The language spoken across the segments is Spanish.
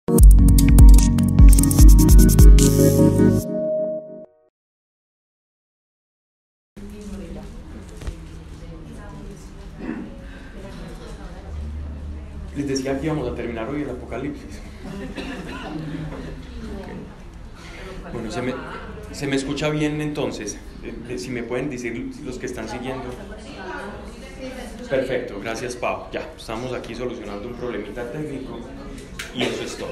Les decía que íbamos a terminar hoy el Apocalipsis. Bueno, ¿se me escucha bien entonces? Si me pueden decir los que están siguiendo. Perfecto, gracias Pau. Ya, estamos aquí solucionando un problemita técnico y eso es todo.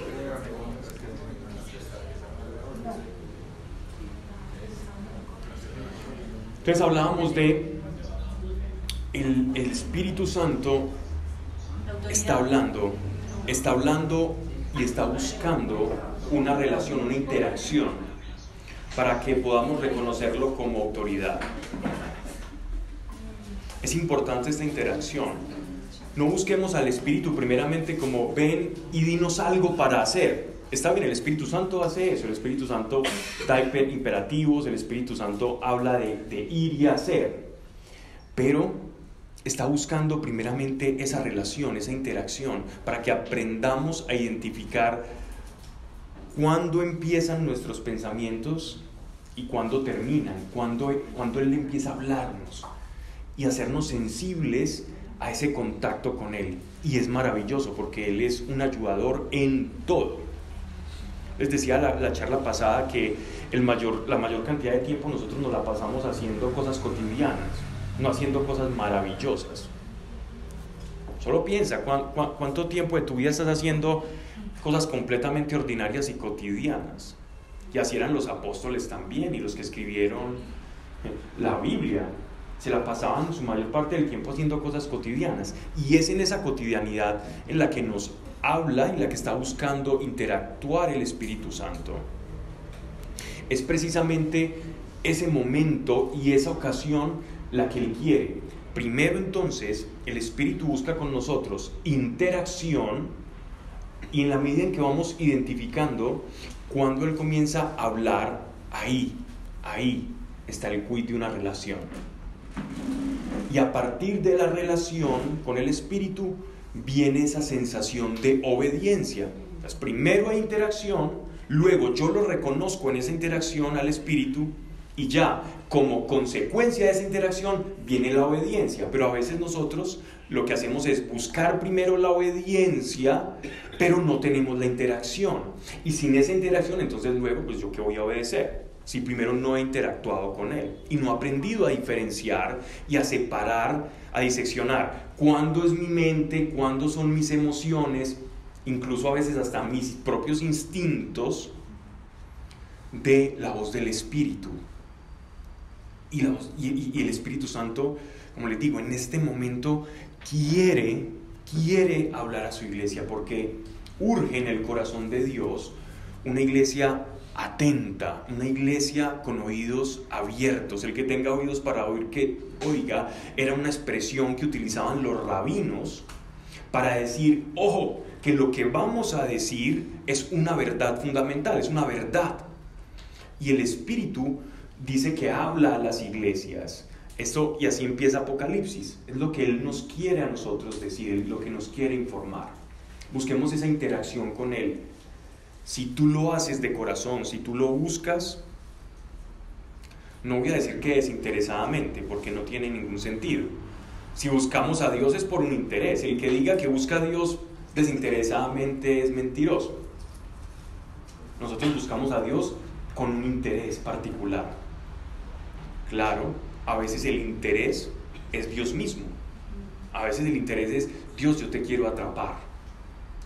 Entonces hablábamos de el Espíritu Santo está hablando y está buscando una relación, una interacción para que podamos reconocerlo como autoridad. Es importante esta interacción. No busquemos al Espíritu primeramente como ven y dinos algo para hacer. Está bien, el Espíritu Santo hace eso, el Espíritu Santo da imperativos, el Espíritu Santo habla de ir y hacer, pero está buscando primeramente esa relación, esa interacción, para que aprendamos a identificar cuándo empiezan nuestros pensamientos y cuándo terminan, cuándo Él empieza a hablarnos y hacernos sensibles a ese contacto con Él. Y es maravilloso porque Él es un ayudador en todo. Les decía la charla pasada que la mayor cantidad de tiempo nosotros nos la pasamos haciendo cosas cotidianas, no haciendo cosas maravillosas. Solo piensa cuánto tiempo de tu vida estás haciendo cosas completamente ordinarias y cotidianas. Y así eran los apóstoles también, y los que escribieron la Biblia se la pasaban su mayor parte del tiempo haciendo cosas cotidianas. Y es en esa cotidianidad en la que nos habla, en la que está buscando interactuar el Espíritu Santo. Es precisamente ese momento y esa ocasión la que Él quiere. Primero entonces el Espíritu busca con nosotros interacción, y en la medida en que vamos identificando cuando Él comienza a hablar, ahí está el quid de una relación. Y a partir de la relación con el Espíritu viene esa sensación de obediencia. Entonces, primero hay interacción, luego yo lo reconozco en esa interacción al Espíritu, y ya como consecuencia de esa interacción viene la obediencia. Pero a veces nosotros lo que hacemos es buscar primero la obediencia, pero no tenemos la interacción. Y sin esa interacción, entonces luego, pues yo qué voy a obedecer si primero no he interactuado con Él y no he aprendido a diferenciar y a separar, a diseccionar cuándo es mi mente, cuándo son mis emociones, incluso a veces hasta mis propios instintos, de la voz del Espíritu. Y el Espíritu Santo, como les digo, en este momento quiere hablar a su iglesia, porque urge en el corazón de Dios una iglesia atenta, una iglesia con oídos abiertos. El que tenga oídos para oír, que oiga, era una expresión que utilizaban los rabinos para decir, ojo, que lo que vamos a decir es una verdad fundamental, es una verdad. Y el Espíritu dice que habla a las iglesias. Esto, y así empieza Apocalipsis. Es lo que Él nos quiere a nosotros decir, es lo que nos quiere informar. Busquemos esa interacción con Él. Si tú lo haces de corazón, si tú lo buscas, no voy a decir que desinteresadamente, porque no tiene ningún sentido. Si buscamos a Dios es por un interés. El que diga que busca a Dios desinteresadamente es mentiroso. Nosotros buscamos a Dios con un interés particular. Claro, a veces el interés es Dios mismo. A veces el interés es, Dios, yo te quiero atrapar.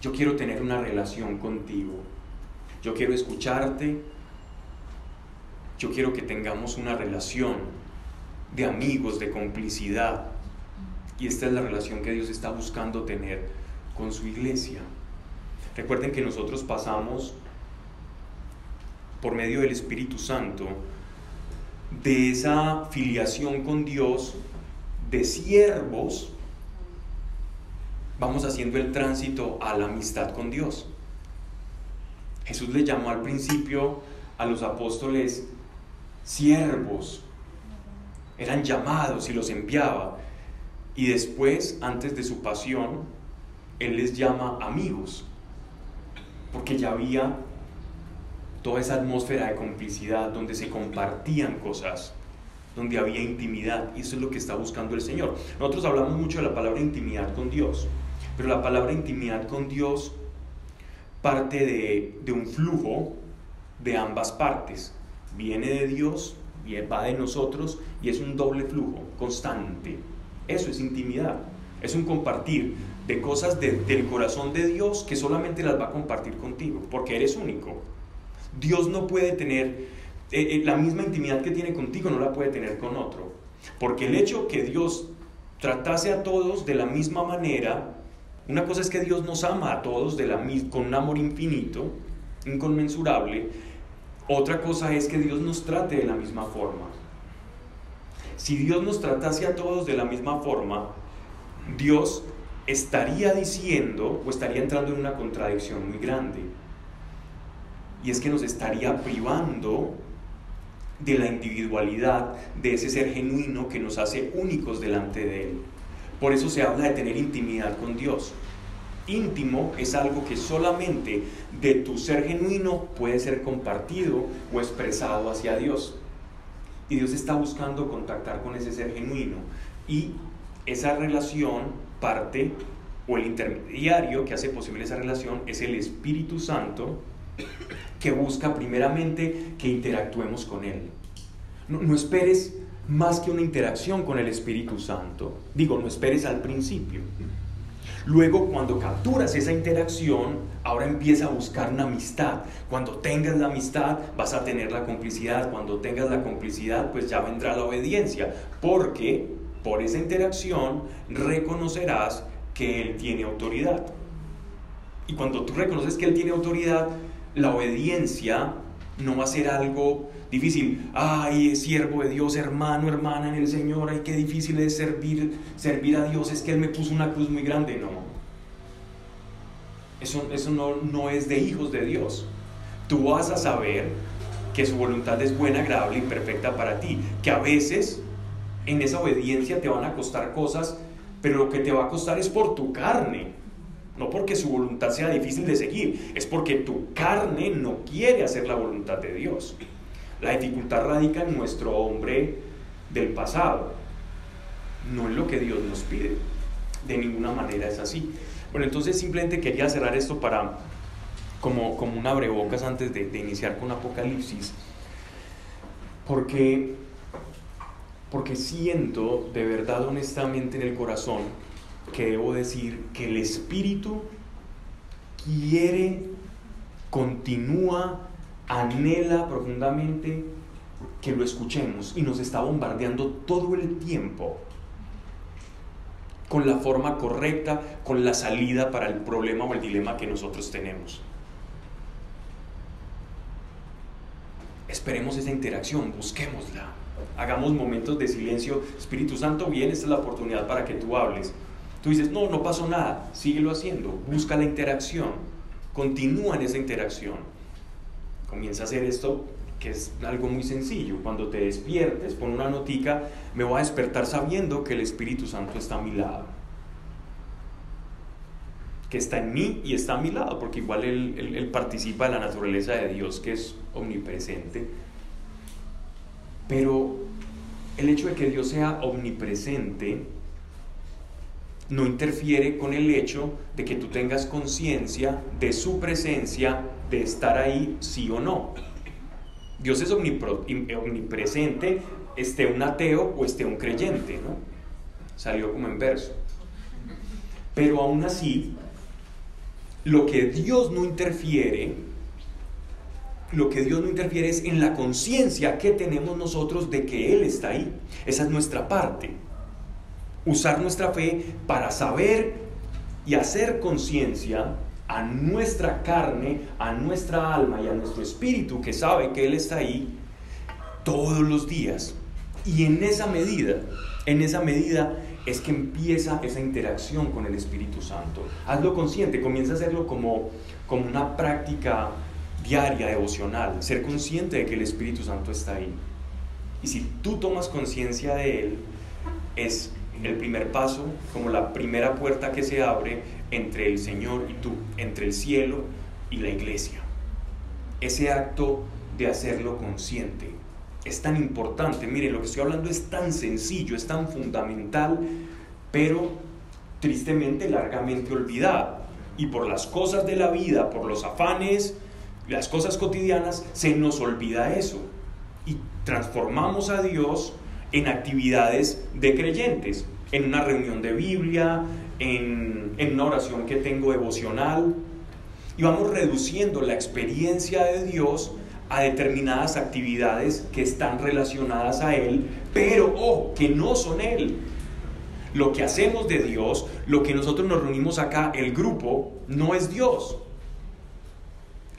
Yo quiero tener una relación contigo. Yo quiero escucharte. Yo quiero que tengamos una relación de amigos, de complicidad. Y esta es la relación que Dios está buscando tener con su iglesia. Recuerden que nosotros pasamos por medio del Espíritu Santo de esa filiación con Dios, de siervos, vamos haciendo el tránsito a la amistad con Dios. Jesús le llamó al principio a los apóstoles siervos, eran llamados y los enviaba, y después, antes de su pasión, Él les llama amigos. porque ya había toda esa atmósfera de complicidad donde se compartían cosas, donde había intimidad, y eso es lo que está buscando el Señor. Nosotros hablamos mucho de la palabra intimidad con Dios, pero la palabra intimidad con Dios parte de un flujo de ambas partes. Viene de Dios, va de nosotros, y es un doble flujo constante. Eso es intimidad, es un compartir de cosas del corazón de Dios que solamente las va a compartir contigo, porque eres único. Dios no puede tener la misma intimidad que tiene contigo, no la puede tener con otro, porque el hecho que Dios tratase a todos de la misma manera, una cosa es que Dios nos ama a todos con un amor infinito, inconmensurable. Otra cosa es que Dios nos trate de la misma forma. Si Dios nos tratase a todos de la misma forma, Dios estaría diciendo o estaría entrando en una contradicción muy grande, y es que nos estaría privando de la individualidad de ese ser genuino que nos hace únicos delante de Él. Por eso se habla de tener intimidad con Dios. Íntimo es algo que solamente de tu ser genuino puede ser compartido o expresado hacia Dios. Y Dios está buscando contactar con ese ser genuino. Y esa relación parte, o el intermediario que hace posible esa relación, es el Espíritu Santo, que busca primeramente que interactuemos con Él. No esperes más que una interacción con el Espíritu Santo. Digo, no esperes al principio. Luego, cuando capturas esa interacción, ahora empieza a buscar una amistad. Cuando tengas la amistad, vas a tener la complicidad. Cuando tengas la complicidad, pues ya vendrá la obediencia. Porque por esa interacción reconocerás que Él tiene autoridad. Y cuando tú reconoces que Él tiene autoridad, la obediencia no va a ser algo difícil. Ay, es siervo de Dios, hermano, hermana en el Señor, ay, qué difícil es servir a Dios, es que Él me puso una cruz muy grande. No, eso no es de hijos de Dios. Tú vas a saber que su voluntad es buena, agradable y perfecta para ti, que a veces en esa obediencia te van a costar cosas, pero lo que te va a costar es por tu carne. No porque su voluntad sea difícil de seguir, es porque tu carne no quiere hacer la voluntad de Dios. La dificultad radica en nuestro hombre del pasado, no en lo que Dios nos pide. De ninguna manera es así. Bueno, entonces simplemente quería cerrar esto como un abrebocas antes de iniciar con Apocalipsis, porque siento de verdad, honestamente, en el corazón que debo decir que el Espíritu quiere, continúa, anhela profundamente que lo escuchemos, y nos está bombardeando todo el tiempo con la forma correcta, con la salida para el problema o el dilema que nosotros tenemos. Esperemos esa interacción, busquémosla, hagamos momentos de silencio. Espíritu Santo, bien, esta es la oportunidad para que tú hables. Tú dices, no pasó nada, síguelo haciendo, busca la interacción, continúa en esa interacción. Comienza a hacer esto, que es algo muy sencillo. Cuando te despiertes, pon una notica: me voy a despertar sabiendo que el Espíritu Santo está a mi lado, que está en mí y está a mi lado, porque igual él participa de la naturaleza de Dios, que es omnipresente. Pero el hecho de que Dios sea omnipresente no interfiere con el hecho de que tú tengas conciencia de su presencia, de estar ahí sí o no. Dios es omnipresente, esté un ateo o esté un creyente, ¿no? Salió como en verso. Pero aún así, lo que Dios no interfiere es en la conciencia que tenemos nosotros de que Él está ahí. Esa es nuestra parte. Usar nuestra fe para saber y hacer conciencia a nuestra carne, a nuestra alma y a nuestro espíritu, que sabe que Él está ahí todos los días. Y en esa medida es que empieza esa interacción con el Espíritu Santo. Hazlo consciente, comienza a hacerlo como una práctica diaria, devocional, ser consciente de que el Espíritu Santo está ahí. Y si tú tomas conciencia de Él, es el primer paso, como la primera puerta que se abre entre el Señor y tú, entre el cielo y la iglesia. Ese acto de hacerlo consciente es tan importante. Miren, lo que estoy hablando es tan sencillo, es tan fundamental, pero tristemente largamente olvidado. Y por las cosas de la vida, por los afanes, las cosas cotidianas, se nos olvida eso. Y transformamos a Dios en actividades de creyentes, en una reunión de Biblia, en una oración que tengo devocional, y vamos reduciendo la experiencia de Dios a determinadas actividades que están relacionadas a Él, pero ojo, que no son Él. Lo que hacemos de Dios, lo que nosotros nos reunimos acá, el grupo, no es Dios.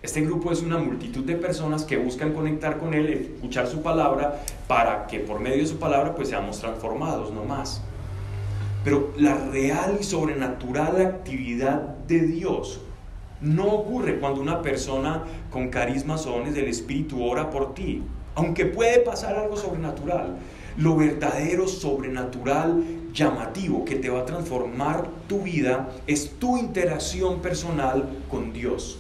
Este grupo es una multitud de personas que buscan conectar con Él, escuchar su palabra, para que por medio de su palabra pues seamos transformados, no más. Pero la real y sobrenatural actividad de Dios no ocurre cuando una persona con carismas o dones del Espíritu ora por ti, aunque puede pasar algo sobrenatural. Lo verdadero, sobrenatural, llamativo, que te va a transformar tu vida, es tu interacción personal con Dios.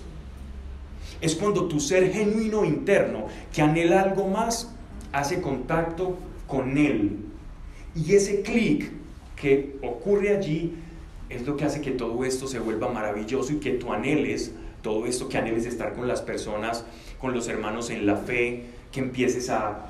Es cuando tu ser genuino interno, que anhela algo más, hace contacto con Él. Y ese clic que ocurre allí es lo que hace que todo esto se vuelva maravilloso y que tú anheles todo esto, que anheles estar con las personas, con los hermanos en la fe, que empieces a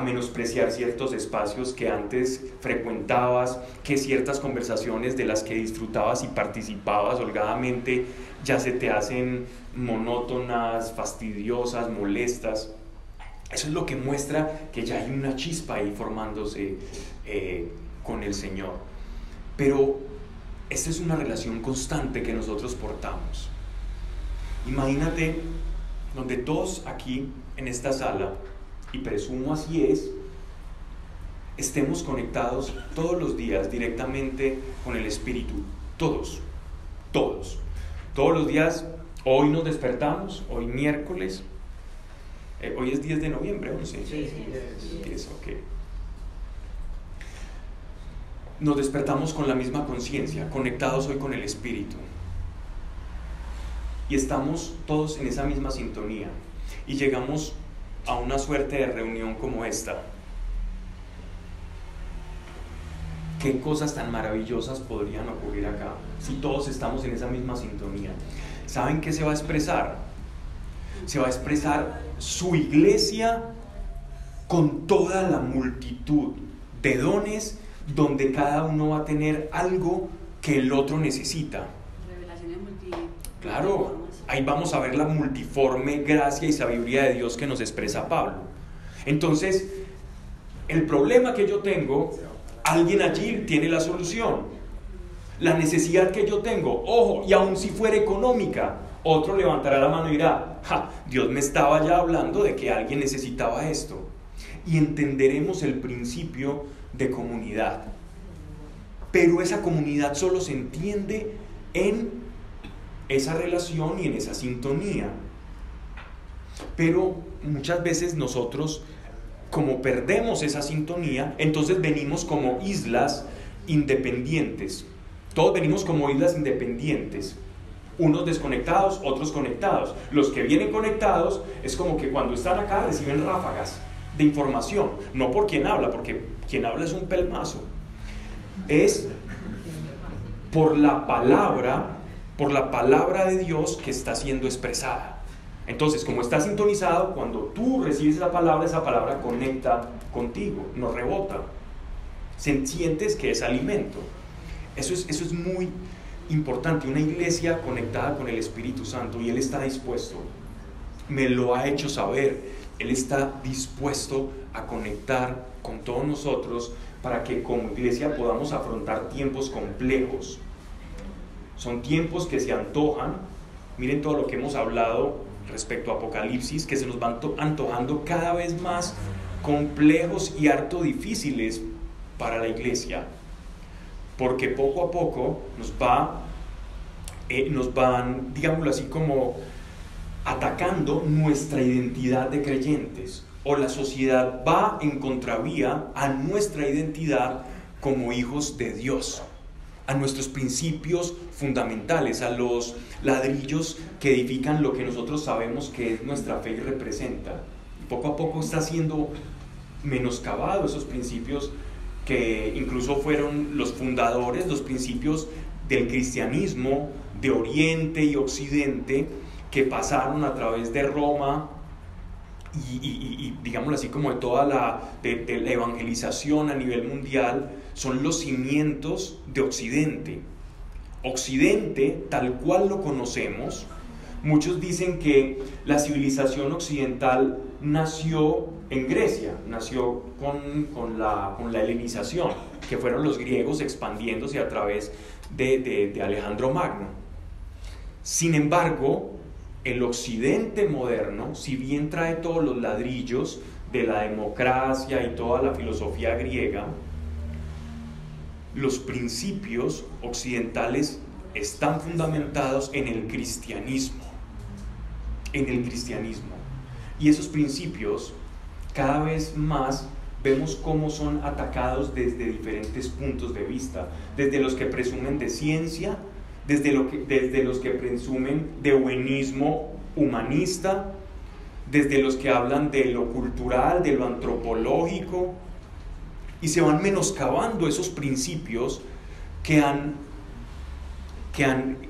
menospreciar ciertos espacios que antes frecuentabas, que ciertas conversaciones de las que disfrutabas y participabas holgadamente ya se te hacen monótonas, fastidiosas, molestas. Eso es lo que muestra que ya hay una chispa ahí formándose con el Señor. Pero esta es una relación constante que nosotros portamos. Imagínate donde todos aquí en esta sala, y presumo así es, estemos conectados todos los días directamente con el Espíritu. Todos los días. Hoy nos despertamos, hoy miércoles, hoy es 10 de noviembre, 11. Sí. 10, ok. Nos despertamos con la misma conciencia, conectados hoy con el Espíritu. Y estamos todos en esa misma sintonía. Y llegamos a una suerte de reunión como esta. ¿Qué cosas tan maravillosas podrían ocurrir acá si todos estamos en esa misma sintonía? ¿Saben qué se va a expresar? Se va a expresar su iglesia con toda la multitud de dones, donde cada uno va a tener algo que el otro necesita. Revelaciones Claro, ahí vamos a ver la multiforme gracia y sabiduría de Dios que nos expresa Pablo. Entonces, el problema que yo tengo, alguien allí tiene la solución. La necesidad que yo tengo, ojo, y aun si fuera económica, otro levantará la mano y dirá: Dios me estaba ya hablando de que alguien necesitaba esto. Y entenderemos el principio de comunidad. Pero esa comunidad solo se entiende en esa relación y en esa sintonía. Pero muchas veces nosotros, como perdemos esa sintonía, entonces venimos como islas independientes. Todos venimos como islas independientes, unos desconectados, otros conectados. Los que vienen conectados es como que cuando están acá reciben ráfagas de información, no por quien habla, porque quien habla es un pelmazo. Es por la palabra de Dios que está siendo expresada. Entonces, como está sintonizado, cuando tú recibes la palabra, esa palabra conecta contigo, no rebota. Sientes que es alimento. Eso es muy importante. Una iglesia conectada con el Espíritu Santo, y Él está dispuesto, me lo ha hecho saber, Él está dispuesto a conectar con todos nosotros para que como iglesia podamos afrontar tiempos complejos. Son tiempos que se antojan. Miren todo lo que hemos hablado respecto a Apocalipsis, que se nos van antojando cada vez más complejos y harto difíciles para la iglesia, porque poco a poco nos van, digámoslo así, como atacando nuestra identidad de creyentes, o la sociedad va en contravía a nuestra identidad como hijos de Dios. a nuestros principios fundamentales, a los ladrillos que edifican lo que nosotros sabemos que es nuestra fe y representa. Poco a poco está siendo menoscabado esos principios que incluso fueron los fundadores, los principios del cristianismo de Oriente y Occidente, que pasaron a través de Roma y digámoslo así, como de toda la evangelización a nivel mundial, son los cimientos de Occidente. Occidente, tal cual lo conocemos, muchos dicen que la civilización occidental nació en Grecia, nació con la helenización, que fueron los griegos expandiéndose a través de Alejandro Magno. Sin embargo, el occidente moderno, si bien trae todos los ladrillos de la democracia y toda la filosofía griega, los principios occidentales están fundamentados en el cristianismo. Y esos principios, cada vez más vemos cómo son atacados desde diferentes puntos de vista, desde los que presumen de ciencia, desde los que presumen de buenismo humanista, desde los que hablan de lo cultural, de lo antropológico, y se van menoscabando esos principios que han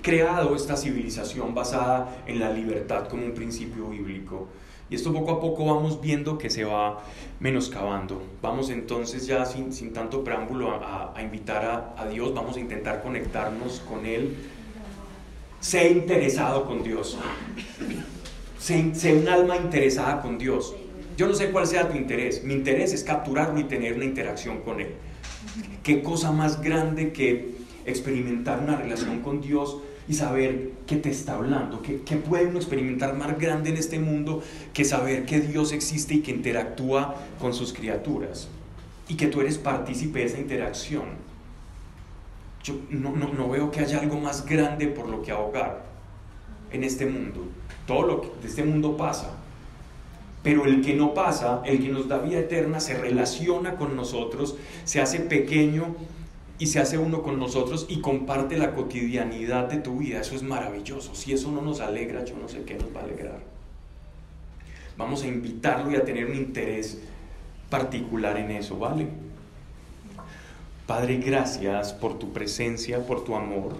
creado esta civilización basada en la libertad como un principio bíblico. Y esto poco a poco vamos viendo que se va menoscabando. Vamos entonces ya sin tanto preámbulo a invitar a Dios, vamos a intentar conectarnos con Él. Sé interesado con Dios. Sé un alma interesada con Dios. Yo no sé cuál sea tu interés. Mi interés es capturarlo y tener una interacción con Él. ¿Qué cosa más grande que experimentar una relación con Dios y saber que te está hablando? ¿Qué puede uno experimentar más grande en este mundo que saber que Dios existe y que interactúa con sus criaturas? Y que tú eres partícipe de esa interacción. Yo no veo que haya algo más grande por lo que ahogar en este mundo. Todo lo que de este mundo pasa. Pero el que no pasa, el que nos da vida eterna, se relaciona con nosotros, se hace pequeño y se hace uno con nosotros y comparte la cotidianidad de tu vida. Eso es maravilloso. Si eso no nos alegra, yo no sé qué nos va a alegrar. Vamos a invitarlo y a tener un interés particular en eso, ¿vale? Padre, gracias por tu presencia, por tu amor,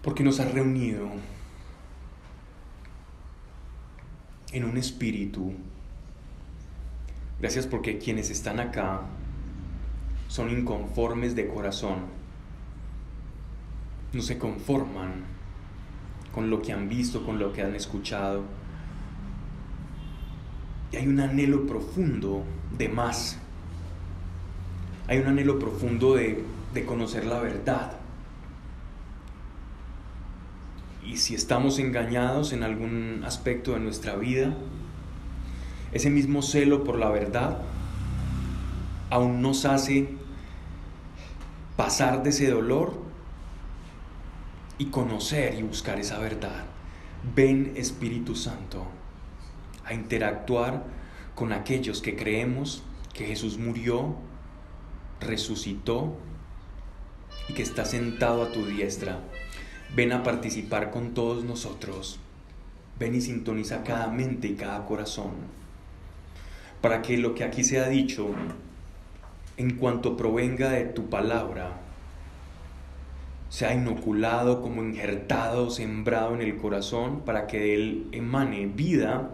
porque nos has reunido en un espíritu. Gracias porque quienes están acá son inconformes de corazón, no se conforman con lo que han visto, con lo que han escuchado, y hay un anhelo profundo de más, hay un anhelo profundo de conocer la verdad. Y si estamos engañados en algún aspecto de nuestra vida, ese mismo celo por la verdad aún nos hace pasar de ese dolor y conocer y buscar esa verdad. Ven, Espíritu Santo, a interactuar con aquellos que creemos que Jesús murió, resucitó y que está sentado a tu diestra. Ven a participar con todos nosotros. Ven y sintoniza cada mente y cada corazón, para que lo que aquí se ha dicho, en cuanto provenga de tu palabra, sea inoculado, como injertado, sembrado en el corazón, para que de él emane vida,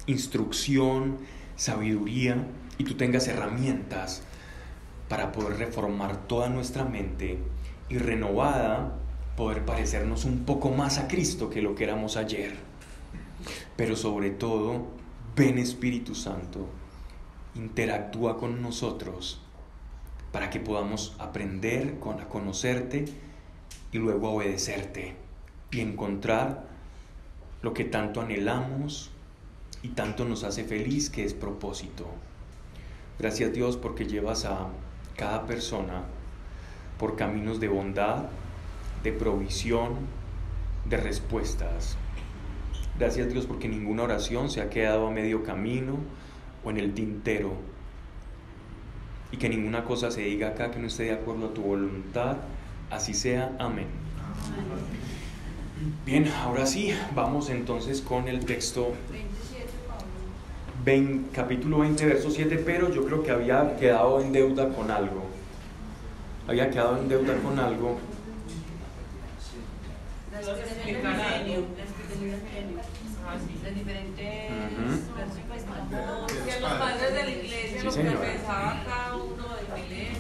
instrucción, sabiduría, y tú tengas herramientas para poder reformar toda nuestra mente y renovada poder parecernos un poco más a Cristo que lo que éramos ayer. Pero sobre todo, ven, Espíritu Santo, interactúa con nosotros para que podamos aprender a conocerte y luego a obedecerte y encontrar lo que tanto anhelamos y tanto nos hace feliz, que es propósito. Gracias, Dios, porque llevas a cada persona por caminos de bondad, de provisión, de respuestas. Gracias, Dios, porque ninguna oración se ha quedado a medio camino o en el tintero. y que ninguna cosa se diga acá que no esté de acuerdo a tu voluntad. Así sea. Amén. Bien, ahora sí, vamos entonces con el texto, capítulo 20, verso 7, pero yo creo que había quedado en deuda con algo. Las diferentes que los padres de la iglesia, sí, lo que pensaba cada uno de iglesia.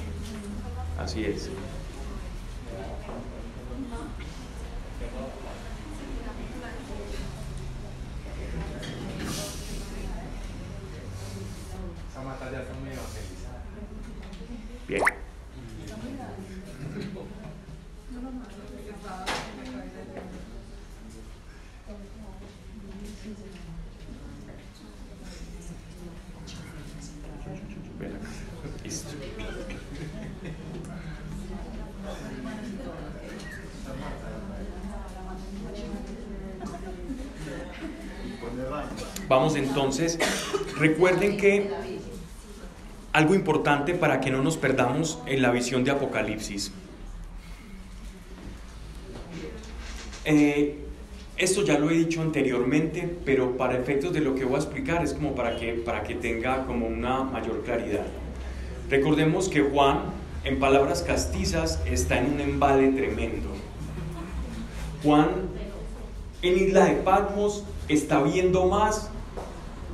Así es. Bien. Listo. Vamos entonces, recuerden que algo importante para que no nos perdamos en la visión de Apocalipsis. Esto ya lo he dicho anteriormente, pero para efectos de lo que voy a explicar es como para que tenga como una mayor claridad. Recordemos que Juan, en palabras castizas, está en un embale tremendo. Juan, en Isla de Patmos, está viendo más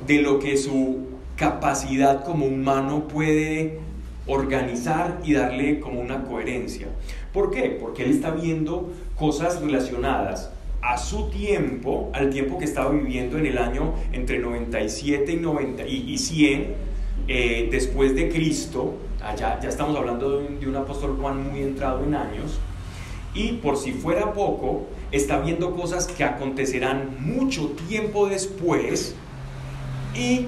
de lo que su capacidad como humano puede organizar y darle como una coherencia. ¿Por qué? Porque él está viendo cosas relacionadas a su tiempo, al tiempo que estaba viviendo en el año entre 97 y 100 después de Cristo. Ya estamos hablando de un apóstol Juan muy entrado en años, y por si fuera poco, está viendo cosas que acontecerán mucho tiempo después, y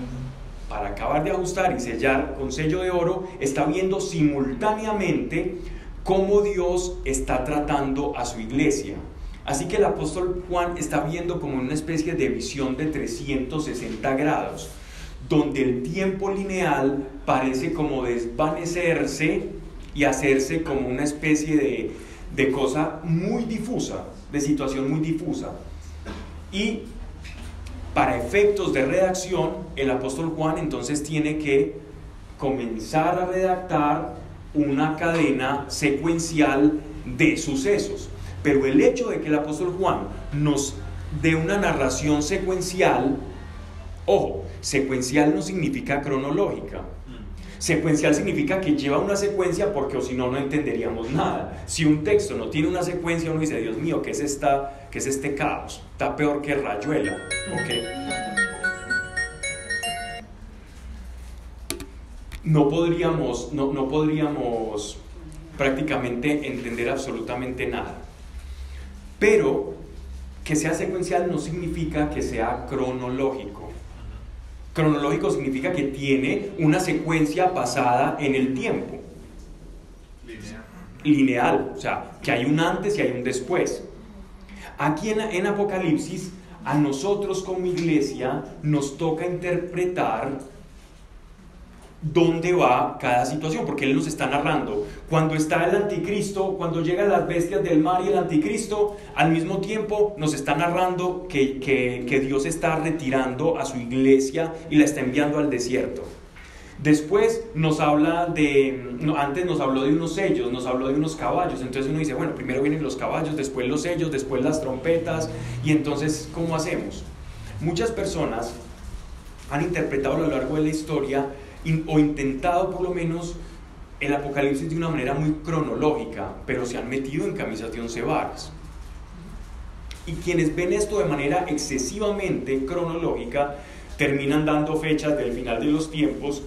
para acabar de ajustar y sellar con sello de oro, está viendo simultáneamente cómo Dios está tratando a su iglesia. Así que el apóstol Juan está viendo como una especie de visión de 360 grados, donde el tiempo lineal parece como desvanecerse y hacerse como una especie de cosa muy difusa, de situación muy difusa. Y para efectos de redacción, el apóstol Juan entonces tiene que comenzar a redactar una cadena secuencial de sucesos. Pero el hecho de que el apóstol Juan nos dé una narración secuencial, ojo, secuencial no significa cronológica. Secuencial significa que lleva una secuencia, porque o si no, no entenderíamos nada. Si un texto no tiene una secuencia, uno dice, Dios mío, ¿qué es este caos? Está peor que Rayuela. ¿Okay? No podríamos prácticamente entender absolutamente nada. Pero que sea secuencial no significa que sea cronológico. Cronológico significa que tiene una secuencia basada en el tiempo. Lineal, o sea, que hay un antes y hay un después. Aquí en Apocalipsis, a nosotros como iglesia nos toca interpretar dónde va cada situación, porque él nos está narrando cuando está el anticristo, cuando llegan las bestias del mar y el anticristo. Al mismo tiempo nos está narrando que Dios está retirando a su iglesia y la está enviando al desierto. Después nos habla antes nos habló de unos sellos, nos habló de unos caballos. Entonces uno dice, bueno, primero vienen los caballos, después los sellos, después las trompetas. Y entonces, ¿cómo hacemos? Muchas personas han interpretado a lo largo de la historia o intentado por lo menos el Apocalipsis de una manera muy cronológica, pero se han metido en camisas de 11 varas. Y quienes ven esto de manera excesivamente cronológica terminan dando fechas del final de los tiempos,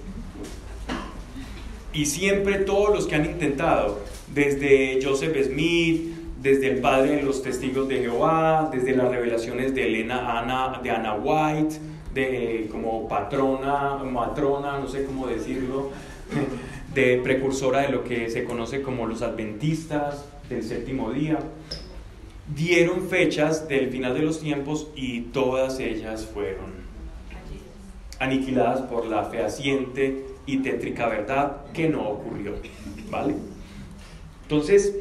y siempre todos los que han intentado, desde Joseph Smith, desde el padre de los testigos de Jehová, desde las revelaciones de Anna White, como matrona, no sé cómo decirlo, de precursora de lo que se conoce como los adventistas del séptimo día, dieron fechas del final de los tiempos, y todas ellas fueron aniquiladas por la fehaciente y tétrica verdad que no ocurrió, ¿vale? Entonces,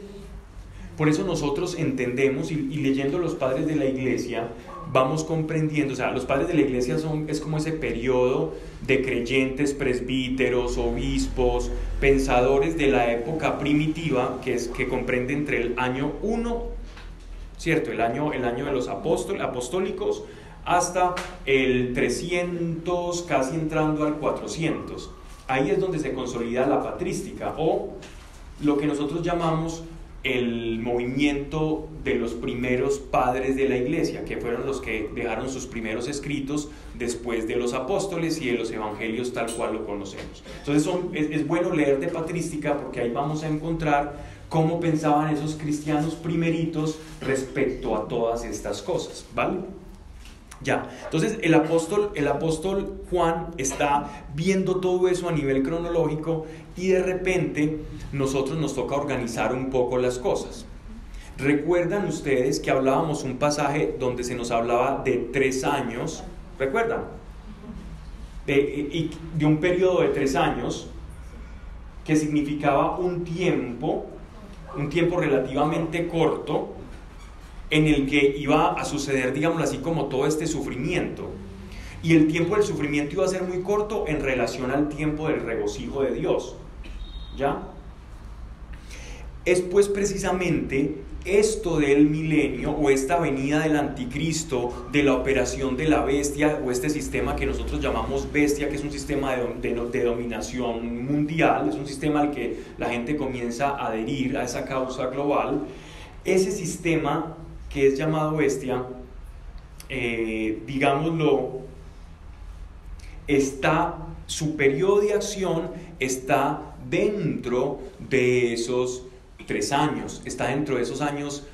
por eso nosotros entendemos y leyendo los padres de la iglesia vamos comprendiendo, o sea, los padres de la iglesia es como ese periodo de creyentes, presbíteros, obispos, pensadores de la época primitiva que comprende entre el año 1, ¿cierto? El año de los apostólicos hasta el 300, casi entrando al 400. Ahí es donde se consolida la patrística o lo que nosotros llamamos el movimiento de los primeros padres de la iglesia, que fueron los que dejaron sus primeros escritos después de los apóstoles y de los evangelios tal cual lo conocemos. Entonces es bueno leer de patrística porque ahí vamos a encontrar cómo pensaban esos cristianos primeritos respecto a todas estas cosas, ¿vale? Ya, entonces el apóstol Juan está viendo todo eso a nivel cronológico y de repente nosotros nos toca organizar un poco las cosas. ¿Recuerdan ustedes que hablábamos un pasaje donde se nos hablaba de 3 años? ¿Recuerdan? De un periodo de 3 años que significaba un tiempo relativamente corto en el que iba a suceder, digámoslo así, como todo este sufrimiento. Y el tiempo del sufrimiento iba a ser muy corto en relación al tiempo del regocijo de Dios. ¿Ya? Es pues precisamente esto del milenio o esta venida del anticristo, de la operación de la bestia o este sistema que nosotros llamamos bestia, que es un sistema de dominación mundial, es un sistema al que la gente comienza a adherir a esa causa global. Ese sistema que es llamado bestia, digámoslo, su periodo de acción está dentro de esos 3 años, está dentro de esos años,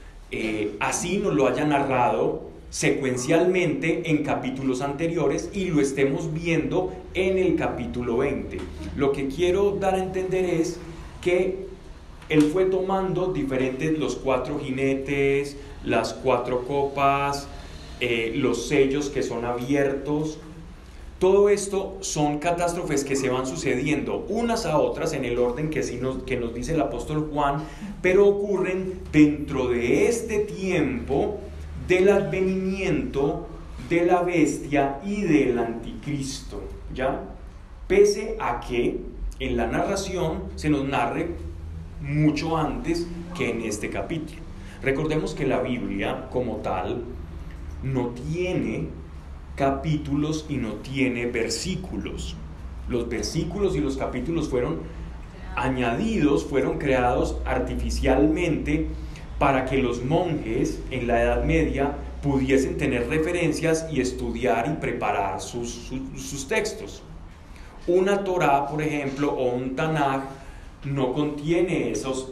así nos lo haya narrado secuencialmente en capítulos anteriores y lo estemos viendo en el capítulo 20. Lo que quiero dar a entender es que él fue tomando los 4 jinetes, las 4 copas, los sellos que son abiertos. Todo esto son catástrofes que se van sucediendo unas a otras en el orden que nos dice el apóstol Juan, pero ocurren dentro de este tiempo del advenimiento de la bestia y del anticristo, ¿ya? Pese a que en la narración se nos narre mucho antes que en este capítulo. Recordemos que la Biblia como tal no tiene capítulos y no tiene versículos. Los versículos y los capítulos fueron añadidos, fueron creados artificialmente para que los monjes en la Edad Media pudiesen tener referencias y estudiar y preparar sus textos. Una Torá, por ejemplo, o un Tanaj no contiene esos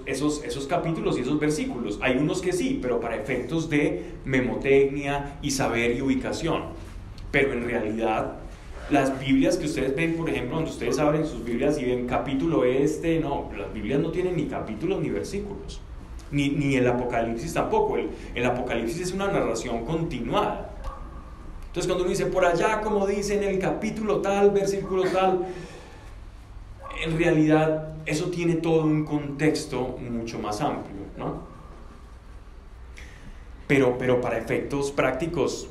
capítulos y esos versículos. Hay unos que sí, pero para efectos de memotecnia y saber y ubicación. Pero en realidad las Biblias que ustedes ven, por ejemplo, donde ustedes abren sus Biblias y ven capítulo no, las Biblias no tienen ni capítulos ni versículos, ni el Apocalipsis tampoco. El Apocalipsis es una narración continuada. Entonces cuando uno dice por allá, como dice en el capítulo tal, versículo tal, en realidad eso tiene todo un contexto mucho más amplio, ¿no? Pero para efectos prácticos,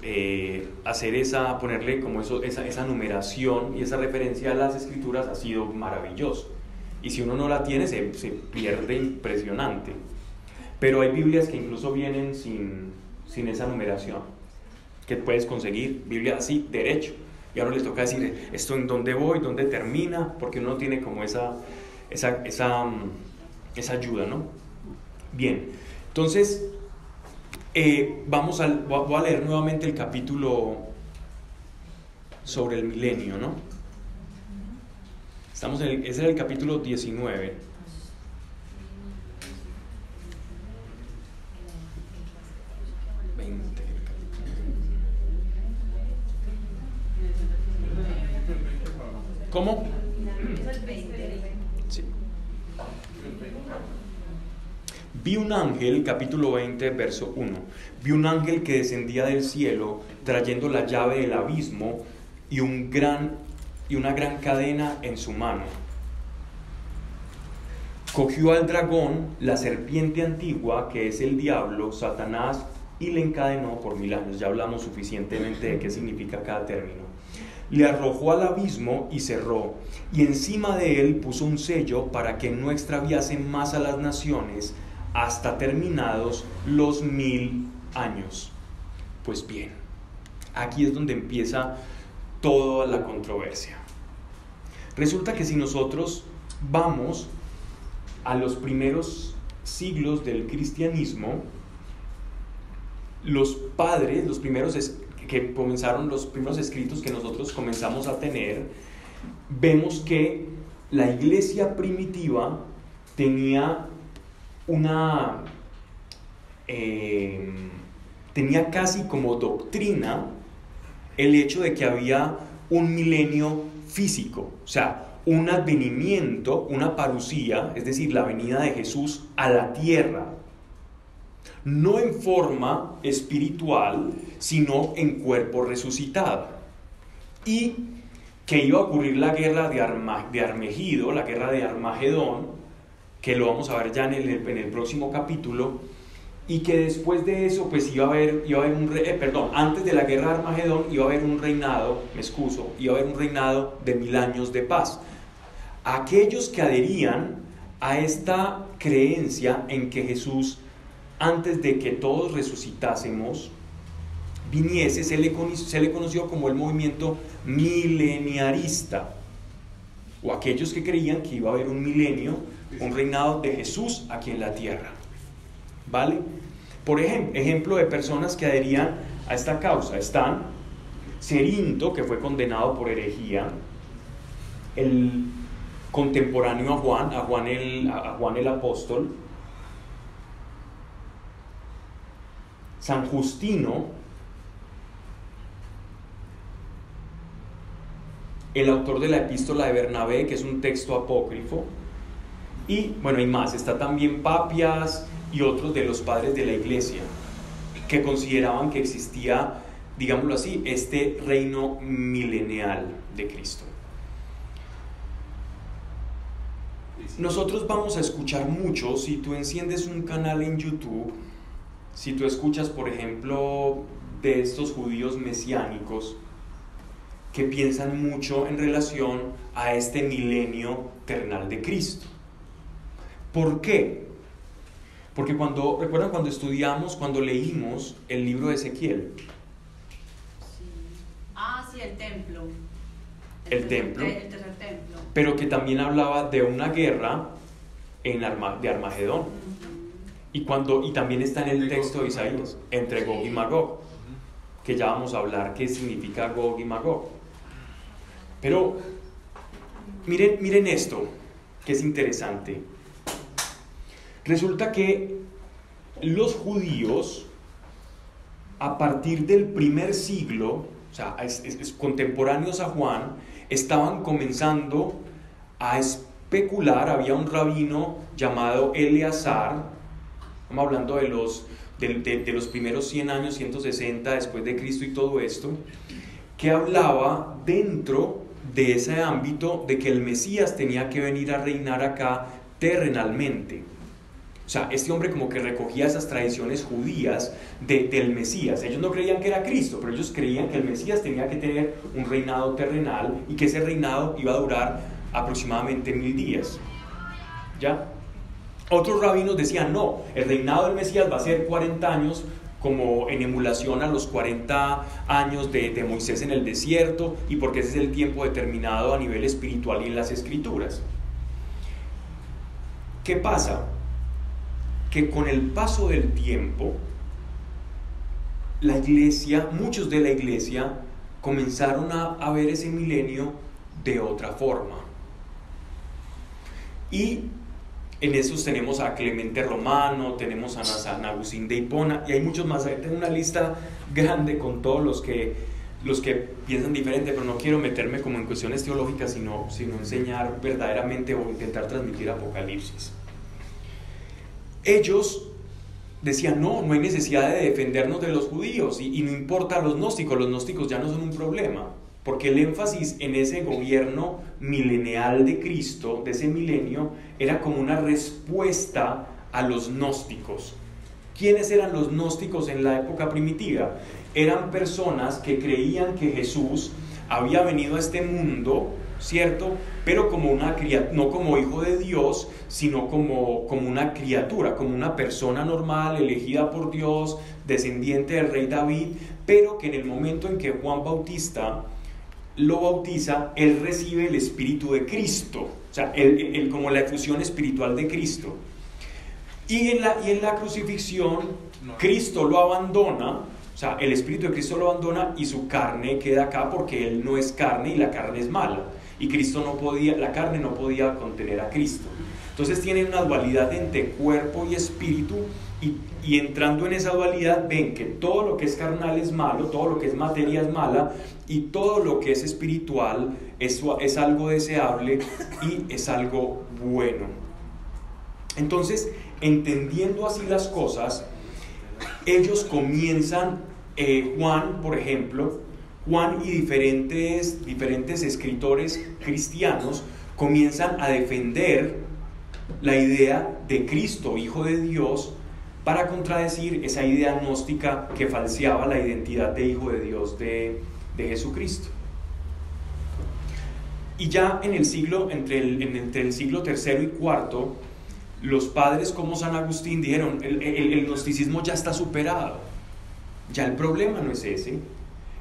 ponerle como esa numeración y esa referencia a las escrituras ha sido maravilloso. Y si uno no la tiene, se pierde impresionante. Pero hay Biblias que incluso vienen sin esa numeración, que puedes conseguir, Biblia así, derecho. Y ahora les toca decir, esto en dónde voy, dónde termina, porque uno no tiene como esa ayuda, ¿no? Bien, entonces voy a leer nuevamente el capítulo sobre el milenio, ¿no? Ese es el capítulo 19. ¿Cómo? Sí. Vi un ángel, capítulo 20, verso 1. Vi un ángel que descendía del cielo trayendo la llave del abismo y un gran y una gran cadena en su mano. Cogió al dragón, la serpiente antigua, que es el diablo, Satanás, y le encadenó por 1000 años. Ya hablamos suficientemente de qué significa cada término. Le arrojó al abismo y cerró, y encima de él puso un sello para que no extraviase más a las naciones hasta terminados los 1000 años. Pues bien, aquí es donde empieza toda la controversia. Resulta que si nosotros vamos a los primeros siglos del cristianismo, los padres, los primeros que comenzaron, los primeros escritos que nosotros comenzamos a tener, vemos que la iglesia primitiva tenía tenía casi como doctrina el hecho de que había un milenio físico, o sea, un advenimiento, una parusía, es decir, la venida de Jesús a la tierra, no en forma espiritual, sino en cuerpo resucitado, y que iba a ocurrir la guerra de Armegido, la guerra de Armagedón, que lo vamos a ver ya en el próximo capítulo, y que después de eso pues iba a haber antes de la guerra de Armagedón iba a haber un reinado, iba a haber un reinado de 1000 años de paz. Aquellos que adherían a esta creencia en que Jesús, antes de que todos resucitásemos, viniese, se le conoció como el movimiento mileniarista, o aquellos que creían que iba a haber un milenio, un reinado de Jesús aquí en la tierra. ¿Vale? Por ejemplo de personas que adherían a esta causa están Cerinto, que fue condenado por herejía, el contemporáneo a Juan el apóstol, San Justino, el autor de la epístola de Bernabé, que es un texto apócrifo, y bueno, hay más, está también Papias y otros de los padres de la iglesia, que consideraban que existía, digámoslo así, este reino milenial de Cristo. Nosotros vamos a escuchar mucho, si tú enciendes un canal en YouTube, si tú escuchas, por ejemplo, de estos judíos mesiánicos, que piensan mucho en relación a este milenio terrenal de Cristo. ¿Por qué? Porque recuerdan cuando estudiamos, cuando leímos el libro de Ezequiel. Sí, el templo. El templo. El tercer templo. Pero que también hablaba de una guerra de Armagedón. Y también está en el texto de Isaías, entre Gog y Magog, que ya vamos a hablar qué significa Gog y Magog. Pero miren esto, que es interesante. Resulta que los judíos, a partir del primer siglo, o sea, contemporáneos a Juan, estaban comenzando a especular. Había un rabino llamado Eleazar, estamos hablando de los primeros 100 años, 160 después de Cristo y todo esto, que hablaba dentro de ese ámbito de que el Mesías tenía que venir a reinar acá terrenalmente. O sea, este hombre como que recogía esas tradiciones judías del Mesías. Ellos no creían que era Cristo, pero ellos creían que el Mesías tenía que tener un reinado terrenal y que ese reinado iba a durar aproximadamente 1000 días. ¿Ya? Otros rabinos decían, no, el reinado del Mesías va a ser 40 años, como en emulación a los 40 años de Moisés en el desierto, y porque ese es el tiempo determinado a nivel espiritual y en las Escrituras. ¿Qué pasa? Que con el paso del tiempo, la iglesia, muchos de la iglesia, comenzaron a ver ese milenio de otra forma. Y en esos tenemos a Clemente Romano, tenemos a San Agustín de Hipona, y hay muchos más. Tengo una lista grande con todos los que piensan diferente, pero no quiero meterme como en cuestiones teológicas, sino enseñar verdaderamente o intentar transmitir Apocalipsis. Ellos decían, no hay necesidad de defendernos de los judíos, y no importa los gnósticos ya no son un problema. porque el énfasis en ese gobierno milenial de Cristo, de ese milenio, era como una respuesta a los gnósticos. ¿Quiénes eran los gnósticos en la época primitiva? Eran personas que creían que Jesús había venido a este mundo, ¿cierto? Pero como no como hijo de Dios, sino como una criatura, como una persona normal, elegida por Dios, descendiente del rey David, pero que en el momento en que Juan Bautista lo bautiza, él recibe el Espíritu de Cristo, o sea, como la efusión espiritual de Cristo. Y en la crucifixión, Cristo lo abandona, o sea, el Espíritu de Cristo lo abandona y su carne queda acá porque él no es carne y la carne es mala. Y la carne no podía contener a Cristo. Entonces tienen una dualidad entre cuerpo y espíritu, y entrando en esa dualidad ven que todo lo que es carnal es malo, todo lo que es materia es mala, y todo lo que es espiritual es algo deseable y es algo bueno. Entonces, entendiendo así las cosas, ellos comienzan, Juan, por ejemplo, Juan y diferentes escritores cristianos comienzan a defender la idea de Cristo, Hijo de Dios, para contradecir esa idea gnóstica que falseaba la identidad de Hijo de Dios de Jesucristo. Y ya en el siglo, entre el siglo III y IV, los padres como San Agustín dijeron, el gnosticismo ya está superado, ya el problema no es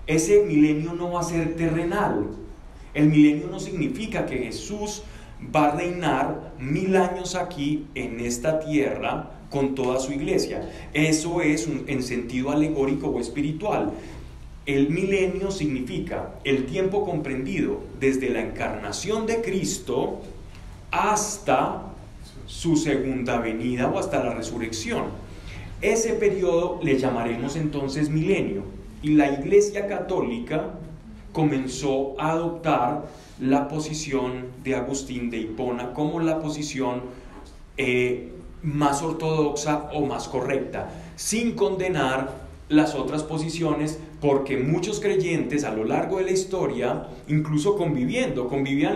ese milenio no va a ser terrenal. El milenio no significa que Jesús va a reinar 1000 años aquí en esta tierra con toda su iglesia. Eso es en sentido alegórico o espiritual. El milenio significa el tiempo comprendido desde la encarnación de Cristo hasta su segunda venida o hasta la resurrección. Ese periodo le llamaremos entonces milenio. Y la Iglesia Católica comenzó a adoptar la posición de Agustín de Hipona como la posición más ortodoxa o más correcta, sin condenar las otras posiciones, porque muchos creyentes a lo largo de la historia, incluso convivían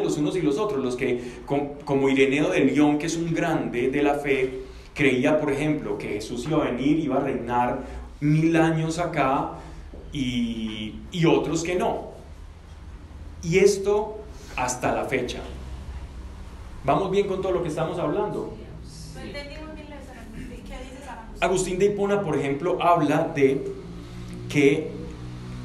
los unos y los otros, los que, como Ireneo de León, que es un grande de la fe, creía, por ejemplo, que Jesús iba a venir, iba a reinar 1000 años acá, y otros que no. Y esto hasta la fecha. ¿Vamos bien con todo lo que estamos hablando? No entendimos bien ¿qué dices, Agustín de Hipona, por ejemplo, habla de que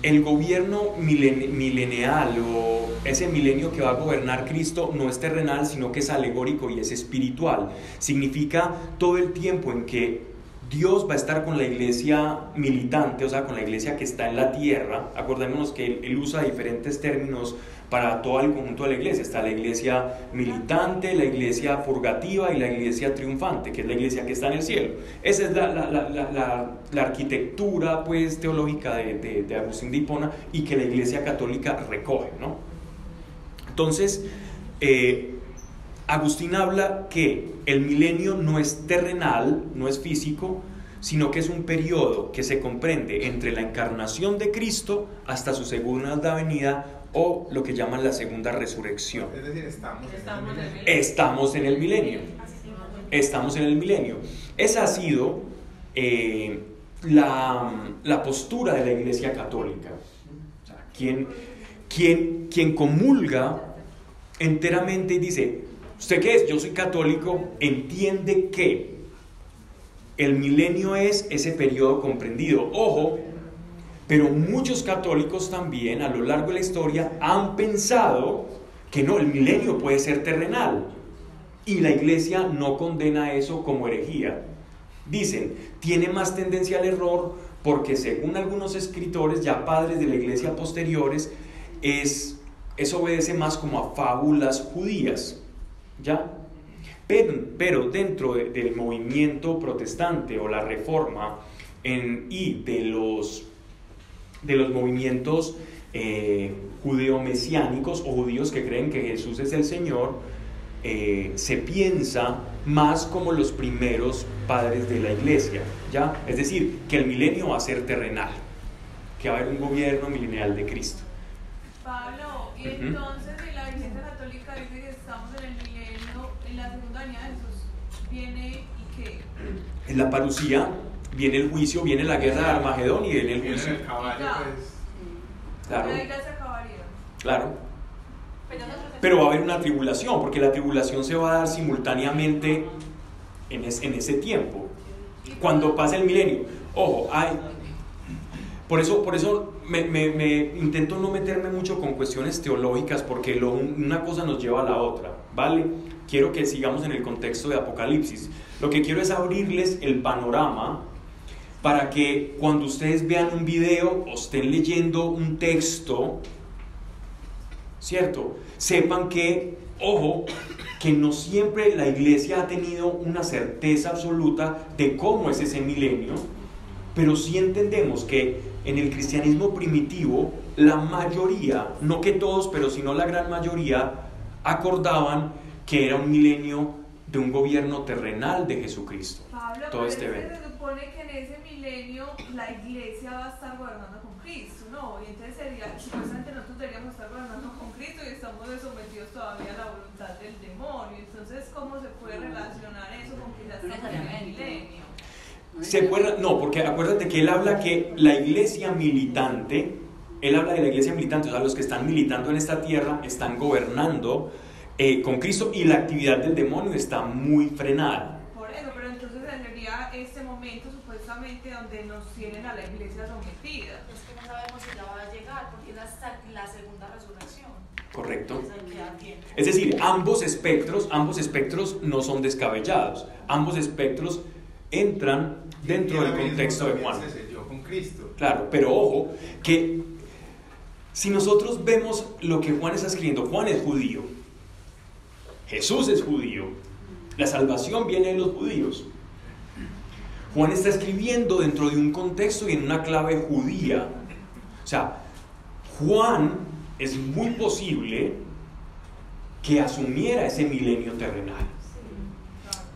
el gobierno milenial o ese milenio que va a gobernar Cristo no es terrenal, sino que es alegórico y es espiritual. Significa todo el tiempo en que Dios va a estar con la iglesia militante, o sea, con la iglesia que está en la tierra. Acordémonos que él usa diferentes términos para todo el conjunto de la iglesia. Está la iglesia militante, la iglesia purgativa y la iglesia triunfante, que es la iglesia que está en el cielo. Esa es la arquitectura, pues, teológica de Agustín de Hipona, y que la iglesia católica recoge, ¿no? Entonces, Agustín habla que el milenio no es terrenal, no es físico, sino que es un periodo que se comprende entre la encarnación de Cristo hasta su segunda venida, o lo que llaman la segunda resurrección. Es decir, estamos en el milenio. Estamos en el milenio. Esa ha sido la postura de la Iglesia Católica. O sea, quien comulga enteramente y dice, ¿usted qué es? Yo soy católico, entiende que el milenio es ese periodo comprendido. Ojo, pero muchos católicos también a lo largo de la historia han pensado que no, el milenio puede ser terrenal, y la iglesia no condena eso como herejía. Dicen, tiene más tendencia al error porque según algunos escritores, ya padres de la iglesia posteriores, eso obedece más como a fábulas judías, ¿ya? Pero dentro del movimiento protestante o la reforma y de los movimientos judeo-mesiánicos o judíos que creen que Jesús es el Señor, se piensa más como los primeros padres de la iglesia, ¿ya? Es decir, que el milenio va a ser terrenal, que va a haber un gobierno milenial de Cristo. Pablo, y entonces si la Iglesia Católica dice que estamos en el milenio, en la segunda venida de Jesús, ¿viene y qué? En la parucía viene el juicio, viene la guerra de Armagedón y viene el juicio. El caballo, pues. Claro. La iglesia acabaría. Claro. Pero va a haber una tribulación, porque la tribulación se va a dar simultáneamente en ese tiempo, cuando pase el milenio. Ojo, por eso me intento no meterme mucho con cuestiones teológicas, porque una cosa nos lleva a la otra, ¿vale? Quiero que sigamos en el contexto de Apocalipsis. Lo que quiero es abrirles el panorama para que cuando ustedes vean un video o estén leyendo un texto, ¿cierto?, sepan que, ojo, que no siempre la iglesia ha tenido una certeza absoluta de cómo es ese milenio, pero sí entendemos que en el cristianismo primitivo la mayoría, no que todos, pero sino la gran mayoría, acordaban que era un milenio de un gobierno terrenal de Jesucristo. Pablo, todo este evento. Se supone que en ese milenio la iglesia va a estar gobernando con Cristo, ¿no? Y entonces sería, supuestamente nosotros deberíamos estar gobernando con Cristo y estamos sometidos todavía a la voluntad del demonio. Entonces, ¿cómo se puede relacionar eso con que ya estamos en el milenio? No, porque acuérdate que él habla que la iglesia militante, él habla de la iglesia militante, o sea, los que están militando en esta tierra están gobernando con Cristo, y la actividad del demonio está muy frenada. Por eso, pero entonces sería este momento supuestamente donde nos tienen a la iglesia sometida. Es que no sabemos si ya va a llegar, porque es hasta la segunda resurrección. Correcto. Es decir, ambos espectros no son descabellados, ambos espectros entran dentro del contexto de Juan. Se selló con Cristo. Claro, pero ojo, que si nosotros vemos lo que Juan está escribiendo, Juan es judío, Jesús es judío, la salvación viene de los judíos. Juan está escribiendo dentro de un contexto y en una clave judía. O sea, Juan es muy posible que asumiera ese milenio terrenal.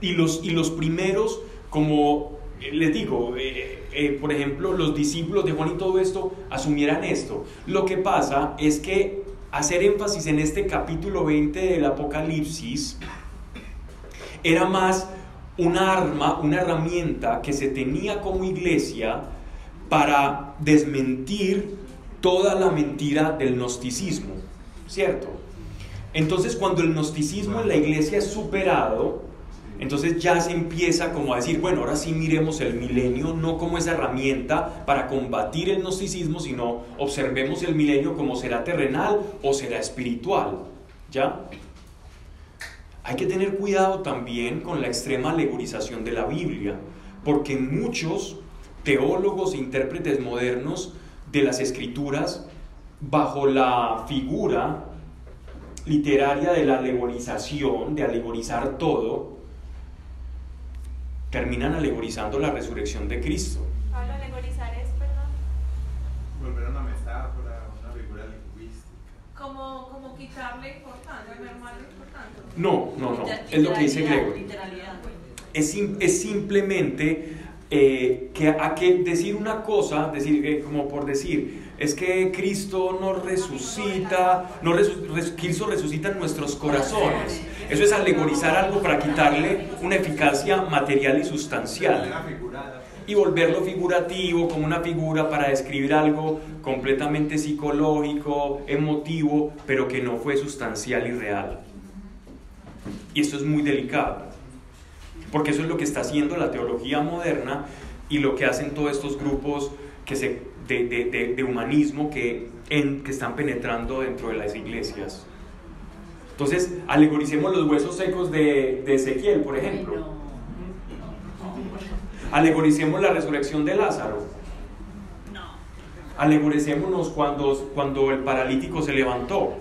Y los primeros, como les digo, por ejemplo, los discípulos de Juan y todo esto, asumieran esto. Lo que pasa es que hacer énfasis en este capítulo 20 del Apocalipsis era más una arma, una herramienta que se tenía como iglesia para desmentir toda la mentira del gnosticismo, ¿cierto? Entonces, cuando el gnosticismo en la iglesia es superado, entonces ya se empieza como a decir, bueno, ahora sí miremos el milenio no como esa herramienta para combatir el gnosticismo, sino observemos el milenio como será terrenal o será espiritual, ¿ya? Hay que tener cuidado también con la extrema alegorización de la Biblia, porque muchos teólogos e intérpretes modernos de las Escrituras, bajo la figura literaria de la alegorización, de alegorizar todo, terminan alegorizando la resurrección de Cristo. Pablo, alegorizar es, perdón. Volver a una metáfora, una figura lingüística. Como quitarle importancia, mermarle importancia. No, es lo que dice Gregory. Es simplemente que decir una cosa, como por decir, es que Cristo no resucita, Cristo resucita en nuestros corazones. Eso es alegorizar algo para quitarle una eficacia material y sustancial y volverlo figurativo, como una figura para describir algo completamente psicológico, emotivo, pero que no fue sustancial y real. Y esto es muy delicado, porque eso es lo que está haciendo la teología moderna y lo que hacen todos estos grupos de humanismo que están penetrando dentro de las iglesias. Entonces, alegoricemos los huesos secos de Ezequiel, por ejemplo. Alegoricemos la resurrección de Lázaro. Alegoricémonos cuando el paralítico se levantó.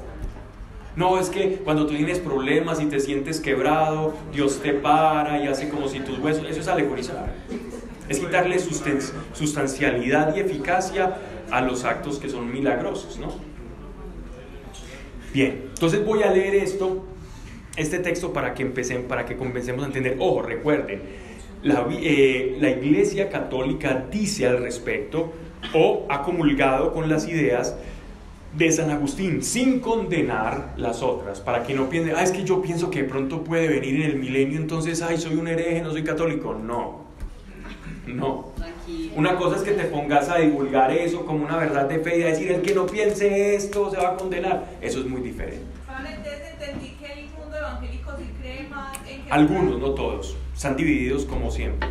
No, es que cuando tú tienes problemas y te sientes quebrado, Dios te para y hace como si tus huesos... Eso es alegorizar. Es quitarle sustancialidad y eficacia a los actos que son milagrosos, ¿no? Bien, entonces voy a leer este texto para que comencemos a entender. Ojo, recuerden, la Iglesia Católica dice al respecto, o ha comulgado con las ideas, de San Agustín, sin condenar las otras, para que no piensen, es que yo pienso que de pronto puede venir en el milenio, entonces, soy un hereje, no soy católico. No. Una cosa es que te pongas a divulgar eso como una verdad de fe y a decir, el que no piense esto se va a condenar. Eso es muy diferente. Entonces entendí que el mundo evangélico sí cree más en que... Algunos, no todos, están divididos como siempre.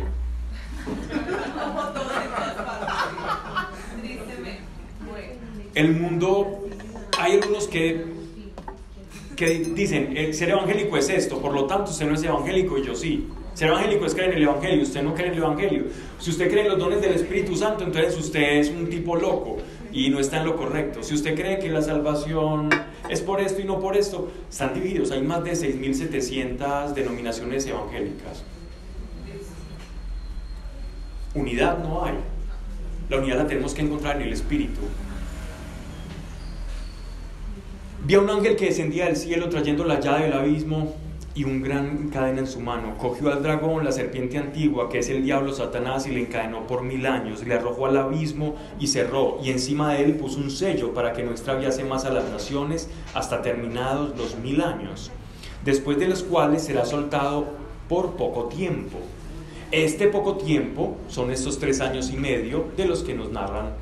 Como todos en todas partes. Tristemente. Bueno. El mundo, hay algunos que dicen, ser evangélico es esto, por lo tanto usted no es evangélico y yo sí. Ser evangélico es creer en el evangelio, usted no cree en el evangelio. Si usted cree en los dones del Espíritu Santo, entonces usted es un tipo loco y no está en lo correcto. Si usted cree que la salvación es por esto y no por esto, están divididos. Hay más de 6.700 denominaciones evangélicas. Unidad no hay. La unidad la tenemos que encontrar en el Espíritu. Vi a un ángel que descendía del cielo trayendo la llave del abismo y un gran cadena en su mano. Cogió al dragón, la serpiente antigua, que es el diablo Satanás, y le encadenó por 1000 años. Le arrojó al abismo y cerró, y encima de él puso un sello para que no extraviase más a las naciones hasta terminados los 1000 años, después de los cuales será soltado por poco tiempo. Este poco tiempo son estos 3 años y medio de los que nos narran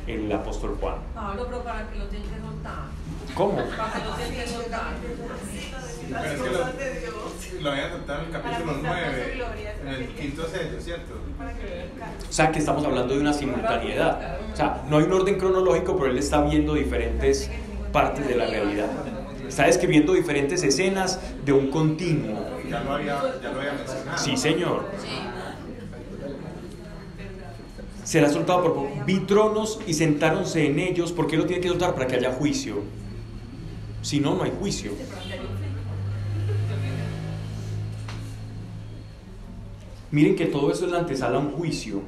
el apóstol Juan. Pablo, pero para que lo tienen que soltar. ¿Cómo? Para que lo tienen que soltar. Las cosas de Dios. Lo había notado en el capítulo 9, en el 5º sello, ¿cierto? O sea, que estamos hablando de una simultaneidad. O sea, no hay un orden cronológico, pero él está viendo diferentes partes de la realidad. Está describiendo diferentes escenas de un continuo. Ya lo había mencionado. Sí, señor. Será soltado por poco. Vi tronos y sentáronse en ellos. ¿Por qué lo tiene que soltar? Para que haya juicio. Si no, no hay juicio. Miren que todo eso es la antesala a un juicio.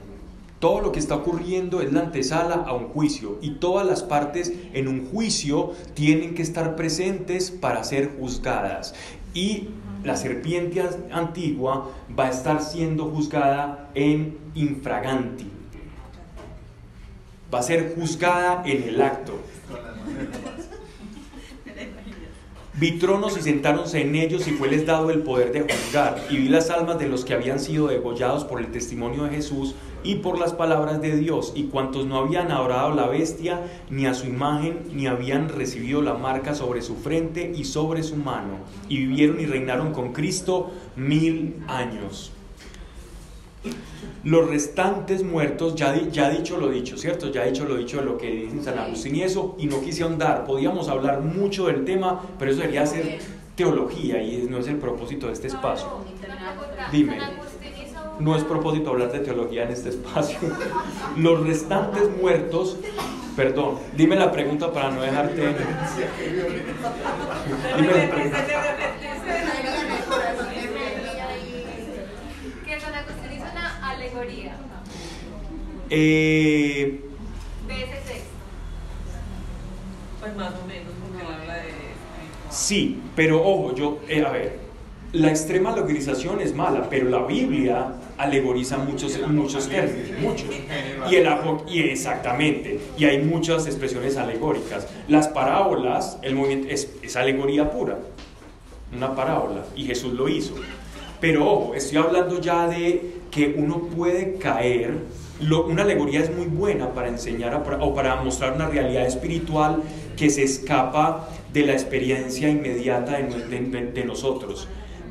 Todo lo que está ocurriendo es la antesala a un juicio. Y todas las partes en un juicio tienen que estar presentes para ser juzgadas. Y la serpiente antigua va a estar siendo juzgada en infraganti. Va a ser juzgada en el acto. Vi tronos y sentáronse en ellos y fueles dado el poder de juzgar. Y vi las almas de los que habían sido degollados por el testimonio de Jesús y por las palabras de Dios, y cuantos no habían adorado a la bestia ni a su imagen, ni habían recibido la marca sobre su frente y sobre su mano, y vivieron y reinaron con Cristo 1000 años. Los restantes muertos, ya dicho lo dicho, ¿cierto? Ya dicho lo dicho de lo que dice San Agustín y eso, y no quise ahondar. Podíamos hablar mucho del tema, pero eso debería ser teología y no es el propósito de este espacio. Dime. No es propósito hablar de teología en este espacio. Los restantes muertos, perdón, dime la pregunta para no dejarte. Dime la pregunta. Que San Agustín hizo una alegoría De ese texto. Pues más o menos, porque él habla de... Sí, pero ojo, a ver, la extrema alegorización es mala, pero la Biblia alegoriza muchos términos, muchos. Y exactamente, y hay muchas expresiones alegóricas. Las parábolas, el movimiento es alegoría pura, una parábola, y Jesús lo hizo. Pero ojo, estoy hablando ya de que uno puede caer. Una alegoría es muy buena para enseñar o para mostrar una realidad espiritual que se escapa de la experiencia inmediata de nosotros.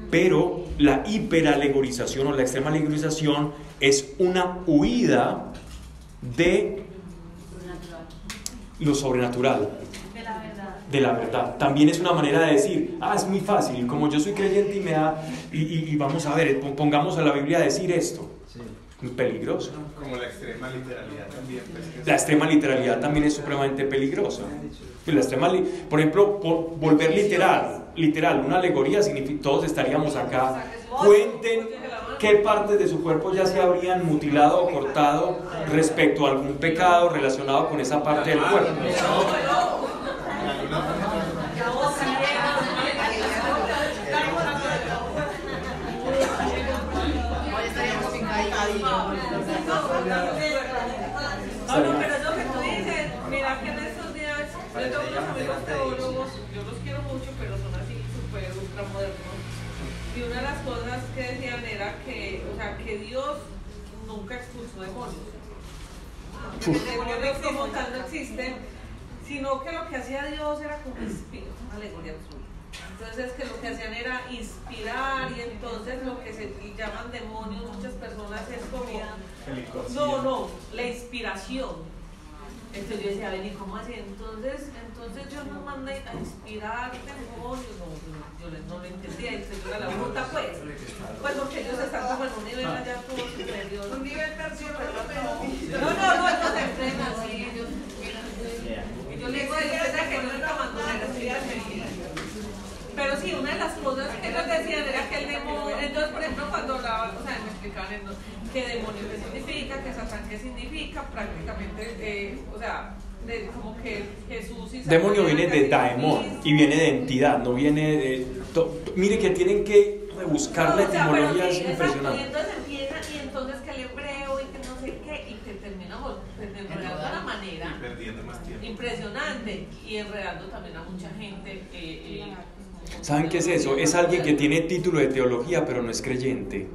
Pero la hiperalegorización o la extrema alegorización es una huida de lo sobrenatural, de la verdad. También es una manera de decir, es muy fácil, como yo soy creyente y vamos a ver, pongamos a la Biblia a decir esto. Muy peligroso. Como la extrema literalidad también. Pues, la extrema literalidad también es supremamente peligrosa. Por ejemplo, volver literal, una alegoría significa todos estaríamos acá. Cuenten qué partes de su cuerpo ya se habrían mutilado o cortado respecto a algún pecado relacionado con esa parte del cuerpo. Pablo, pero eso que tú dices, mira que en estos días Yo tengo unos amigos teólogos, yo los quiero mucho, pero son así súper ultramodernos. Y una de las cosas que decían era que, o sea, que Dios nunca expulsó demonios. Que los demonios como tal no existen, sino que lo que hacía Dios era como inspirar, una alegoría absurda. Entonces que lo que hacían era inspirar, y entonces lo que se llaman demonios muchas personas es como no, la inspiración. Entonces yo decía, ven, ¿y cómo así? Entonces yo no mandé a inspirar demonios, yo no lo entendía, entonces yo era la bruta pues porque ellos están como en un nivel allá todo superior. Un nivel tercero, No, ellos se entrenan así, y yo le digo, que no está mandando pero sí, una de las cosas que ellos decían era que el demonio, entonces por ejemplo cuando hablaban, o sea, me explicaban qué demonio qué significa, qué Satán qué significa, prácticamente, o sea, como que Jesús y Satán. Demonio viene de daemon y viene de entidad, no viene de... Mire que tienen que rebuscar la etimología, es impresionante. Y entonces empieza, y entonces que el hebreo y que no sé qué, y que terminamos enredando de una manera impresionante y enredando también a mucha gente. ¿Saben qué es eso? Es alguien que tiene título de teología pero no es creyente.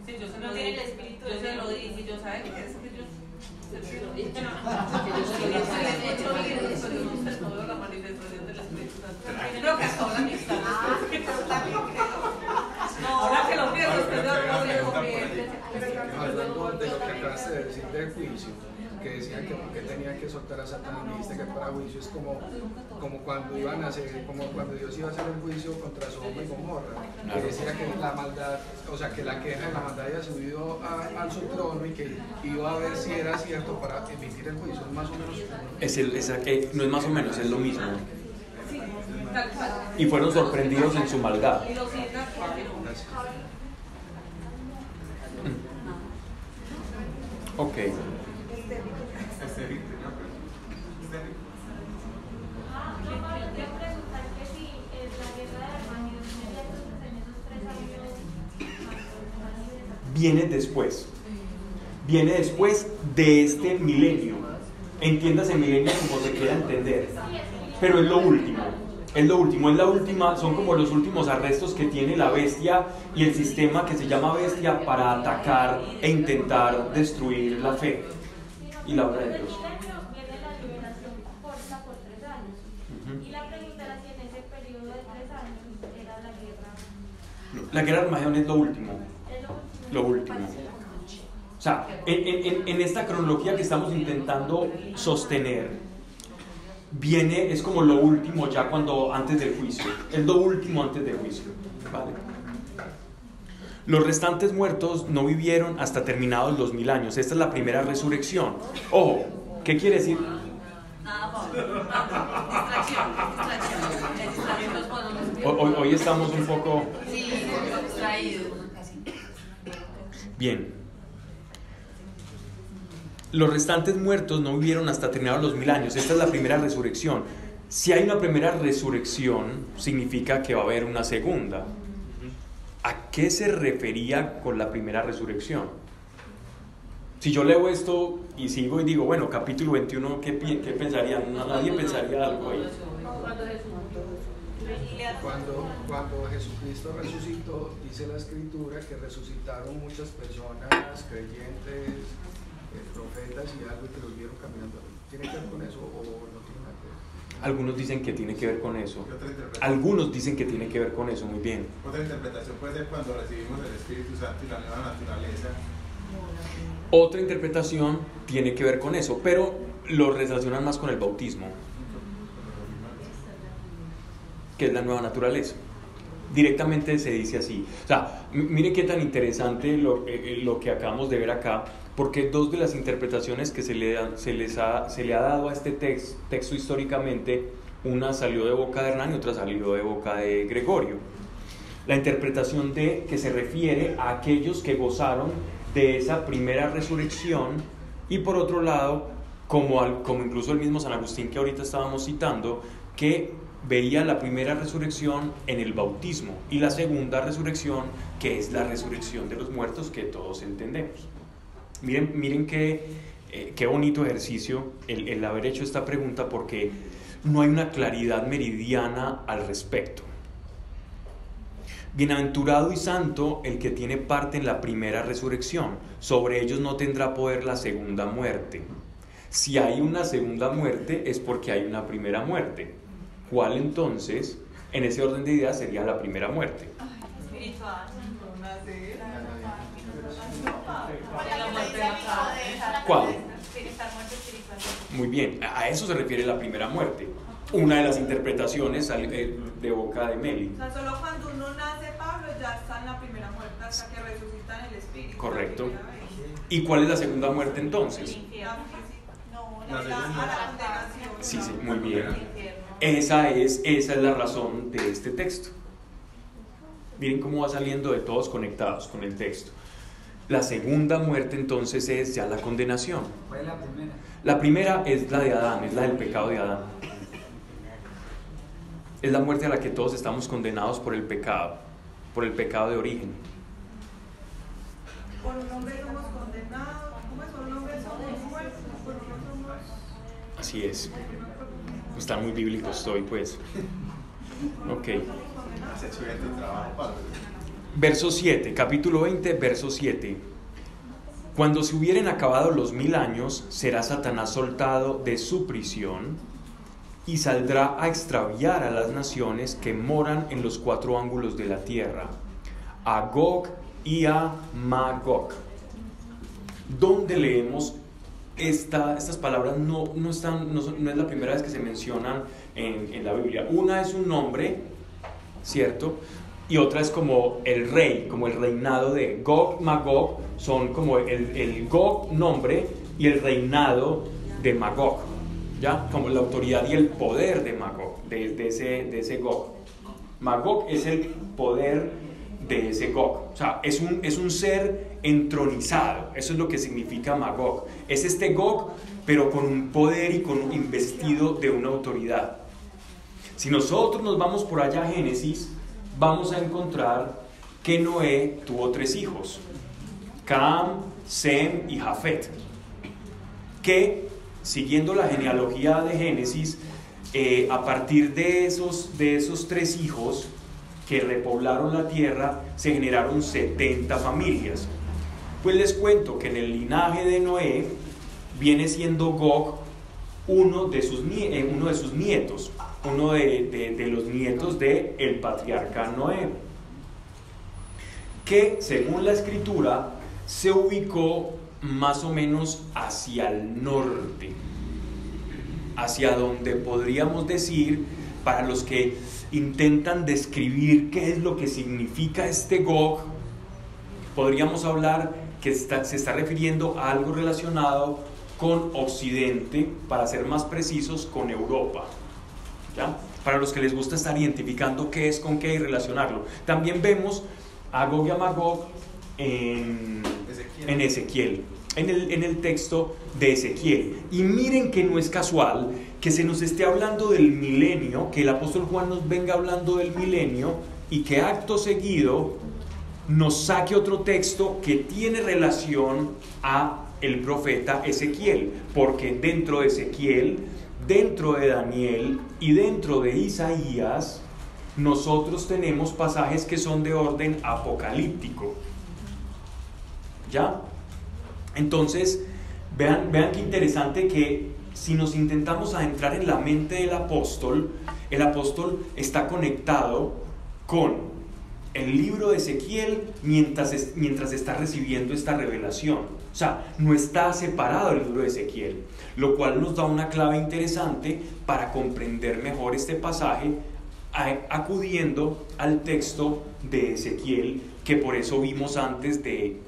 Sí, yo se lo dije, yo se lo dije, yo sabía que es que yo se lo dije. No veo la manifestación del Espíritu Santo. Creo que hasta ahora me está. Ahora que lo pierdo, usted no lo convierte. Hablando de lo que acabaste de decir del juicio, que decían que porque tenía que soltar a Satán, y me dijiste que para juicio es como cuando iban a hacer, como cuando Dios iba a hacer el juicio contra Sodoma y Gomorra, que decía que la maldad, o sea, que la queja de la maldad había subido a su trono y que iba a ver si era cierto para emitir el juicio, más o menos. No es más o menos, es lo mismo. Y fueron sorprendidos en su maldad. Ok. Viene después de este milenio. Entiéndase milenio como se quiera entender, pero es lo último. Es la última, son como los últimos arrestos que tiene la bestia y el sistema que se llama bestia para atacar e intentar destruir la fe y la obra de Dios. Viene la liberación corta por 3 años. Y la pregunta era si en ese periodo de 3 años era la guerra. La guerra de Armagedón es lo último. Lo último. O sea, en esta cronología que estamos intentando sostener, es como lo último ya antes del juicio. Es lo último antes del juicio. ¿Vale? Los restantes muertos no vivieron hasta terminados los 1000 años. Esta es la primera resurrección. Ojo, ¿qué quiere decir? Hoy estamos un poco... Bien. Los restantes muertos no vivieron hasta terminados los 1000 años. Esta es la primera resurrección. Si hay una primera resurrección, significa que va a haber una segunda. ¿A qué se refería con la primera resurrección? Si yo leo esto y sigo y digo, bueno, capítulo 21, ¿qué pensarían? Nadie pensaría algo ahí. Cuando Jesucristo resucitó, dice la Escritura que resucitaron muchas personas, creyentes, profetas y algo, que los vieron caminando. ¿Tiene que ver con eso o no tiene nada que ver? Algunos dicen que tiene que ver con eso. Algunos dicen que tiene que ver con eso, muy bien. Otra interpretación puede ser cuando recibimos el Espíritu Santo y la nueva naturaleza. Otra interpretación tiene que ver con eso, pero lo relacionan más con el bautismo, que es la nueva naturaleza. Directamente se dice así. O sea, mire qué tan interesante lo que acabamos de ver acá, porque dos de las interpretaciones que se le ha dado a este texto históricamente, una salió de boca de Hernán y otra salió de boca de Gregorio. La interpretación que se refiere a aquellos que gozaron de esa primera resurrección, y por otro lado, como incluso el mismo San Agustín que ahorita estábamos citando, que veía la primera resurrección en el bautismo y la segunda resurrección, que es la resurrección de los muertos que todos entendemos. Miren que qué bonito ejercicio el haber hecho esta pregunta, porque no hay una claridad meridiana al respecto. Bienaventurado y santo el que tiene parte en la primera resurrección, sobre ellos no tendrá poder la segunda muerte. Si hay una segunda muerte es porque hay una primera muerte. ¿Cuál entonces, en ese orden de ideas, sería la primera muerte? Espiritual. ¿Cuál? Muy bien, a eso se refiere la primera muerte. Una de las interpretaciones de boca de Meli. O sea, solo cuando uno nace, Pablo, ya está en la primera muerte, hasta que resucita en el espíritu. Correcto. ¿Y cuál es la segunda muerte entonces? La condenación. Sí, muy bien. Esa es la razón de este texto. Miren cómo va saliendo de todos conectados con el texto. La segunda muerte entonces es ya la condenación. ¿Cuál es la primera? La primera es la de Adán, es la del pecado de Adán. Es la muerte a la que todos estamos condenados por el pecado de origen. Por un hombre somos condenados. ¿Cómo es? Por un hombre somos muertos. Por uno somos... Así es. Está muy bíblico estoy, pues. Ok. Verso 7, capítulo 20, verso 7. Cuando se hubieren acabado los 1000 años, será Satanás soltado de su prisión y saldrá a extraviar a las naciones que moran en los 4 ángulos de la tierra, a Gog y a Magog. ¿Dónde leemos estas palabras? No es la primera vez que se mencionan en la Biblia. Una es un nombre, ¿cierto? Y otra es como el rey, como el reinado de Gog, Magog, son como el Gog nombre y el reinado de Magog, ¿ya? Como la autoridad y el poder de Magog, de ese Gog. Magog es el poder de ese Gog, o sea, es un ser entronizado, eso es lo que significa Magog. Es este Gog, pero con un poder y con un investido de una autoridad. Si nosotros nos vamos por allá a Génesis, vamos a encontrar que Noé tuvo 3 hijos, Cam, Sem y Jafet, que siguiendo la genealogía de Génesis, a partir de esos 3 hijos que repoblaron la tierra, se generaron 70 familias. Pues les cuento que en el linaje de Noé viene siendo Gog uno de sus nietos, uno de los nietos del patriarca Noé, que según la escritura se ubicó más o menos hacia el norte, hacia donde podríamos decir, para los que intentan describir qué es lo que significa este Gog, podríamos hablar que se está refiriendo a algo relacionado con Occidente, para ser más precisos, con Europa, ¿ya? Para los que les gusta estar identificando qué es con qué y relacionarlo. También vemos a Gog y a Magog en Ezequiel, en el texto de Ezequiel. Y miren que no es casual que se nos esté hablando del milenio, que el apóstol Juan nos venga hablando del milenio y que acto seguido nos saque otro texto que tiene relación a el profeta Ezequiel, porque dentro de Ezequiel, dentro de Daniel y dentro de Isaías, nosotros tenemos pasajes que son de orden apocalíptico, ¿ya? Entonces, vean qué interesante que si nos intentamos adentrar en la mente del apóstol, el apóstol está conectado con el libro de Ezequiel mientras está recibiendo esta revelación. O sea, no está separado el libro de Ezequiel, lo cual nos da una clave interesante para comprender mejor este pasaje, acudiendo al texto de Ezequiel, que por eso vimos antes de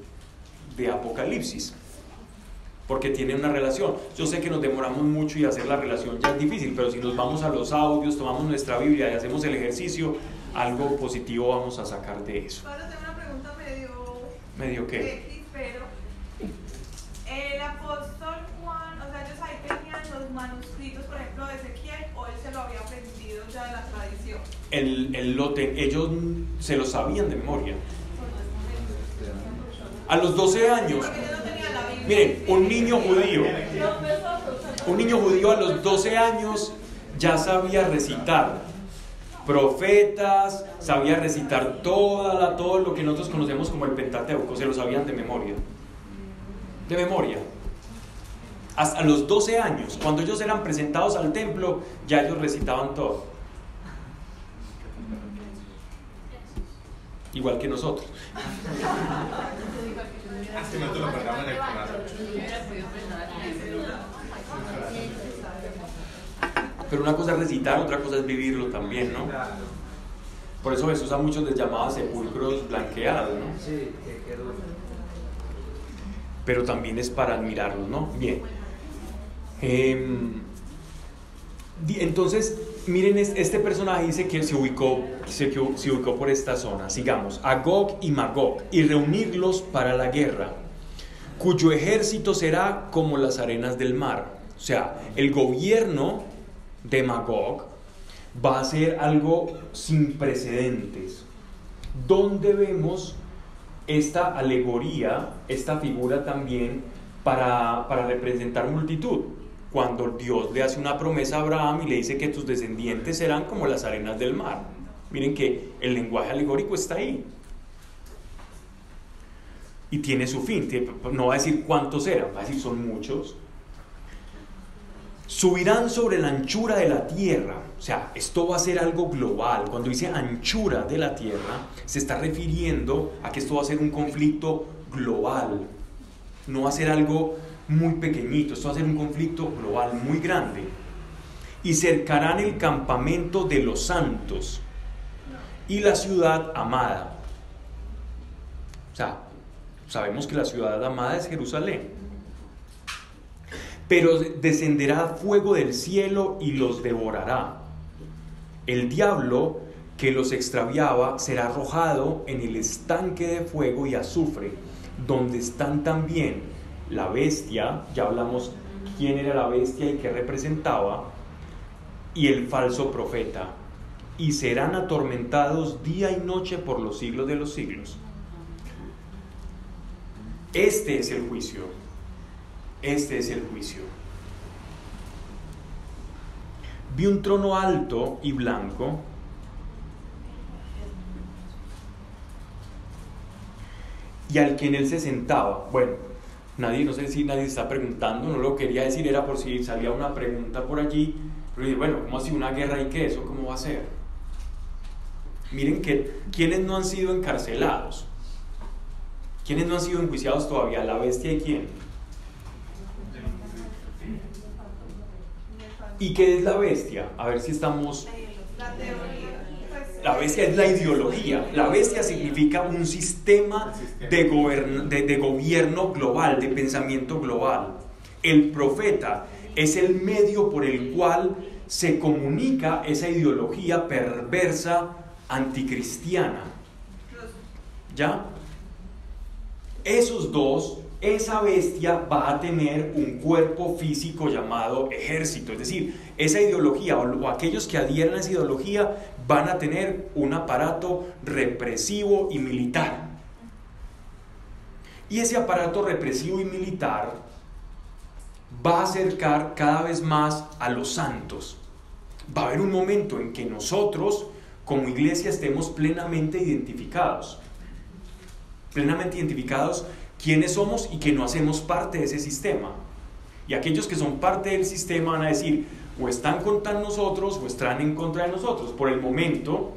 Apocalipsis, porque tiene una relación. Yo sé que nos demoramos mucho y hacer la relación ya es difícil, pero si nos vamos a los audios, tomamos nuestra Biblia y hacemos el ejercicio, algo positivo vamos a sacar de eso. Ahora tengo una pregunta ¿Medio qué? X, pero el apóstol Juan, o sea, ellos ahí tenían los manuscritos, por ejemplo, de Ezequiel, o él se lo había aprendido ya de la tradición. Ellos se lo sabían de memoria. A los 12 años. Porque yo no tenía la Biblia Miren, un niño judío a los 12 años ya sabía recitar profetas, sabía recitar todo lo que nosotros conocemos como el Pentateuco, se lo sabían de memoria. De memoria. Hasta los 12 años, cuando ellos eran presentados al templo, ya ellos recitaban todo. Igual que nosotros. Pero una cosa es recitar, otra cosa es vivirlo también, ¿no? Por eso Jesús a muchos les llamaba sepulcros blanqueados, ¿no? Sí, qué duro. Pero también es para admirarlos, ¿no? Bien. Entonces, miren, este personaje dice que se ubicó por esta zona. Sigamos. A Gog y Magog, y reunirlos para la guerra, cuyo ejército será como las arenas del mar. O sea, el gobierno de Magog va a ser algo sin precedentes. ¿Dónde vemos esta alegoría, esta figura también para representar multitud? Cuando Dios le hace una promesa a Abraham y le dice que tus descendientes serán como las arenas del mar. Miren que el lenguaje alegórico está ahí. Y tiene su fin. No va a decir cuántos eran, va a decir son muchos. Subirán sobre la anchura de la tierra. O sea, esto va a ser algo global. Cuando dice anchura de la tierra, se está refiriendo a que esto va a ser un conflicto global. No va a ser algo muy pequeñito, esto va a ser un conflicto global muy grande. Y cercarán el campamento de los santos y la ciudad amada. O sea, sabemos que la ciudad amada es Jerusalén. Pero descenderá fuego del cielo y los devorará. El diablo que los extraviaba será arrojado en el estanque de fuego y azufre, donde están también la bestia, ya hablamos quién era la bestia y qué representaba, y el falso profeta, y serán atormentados día y noche por los siglos de los siglos. Este es el juicio. Este es el juicio. Vi un trono alto y blanco, y al que en él se sentaba. Bueno, no sé si nadie está preguntando, no lo quería decir, era por si salía una pregunta por allí. Pero bueno, ¿cómo así una guerra y qué? ¿Eso cómo va a ser? Miren que ¿quiénes no han sido encarcelados? ¿Quiénes no han sido enjuiciados todavía? ¿La bestia y quién? ¿Y qué es la bestia? A ver si estamos... La bestia es la ideología. La bestia significa un sistema de gobierno global, de pensamiento global. El profeta es el medio por el cual se comunica esa ideología perversa anticristiana. ¿Ya? Esos dos, esa bestia va a tener un cuerpo físico llamado ejército. Es decir, esa ideología o aquellos que adhieren a esa ideología van a tener un aparato represivo y militar. Y ese aparato represivo y militar va a acercar cada vez más a los santos. Va a haber un momento en que nosotros, como iglesia, estemos plenamente identificados quiénes somos y que no hacemos parte de ese sistema. Y aquellos que son parte del sistema van a decir, o están contra nosotros o están en contra de nosotros. Por el momento,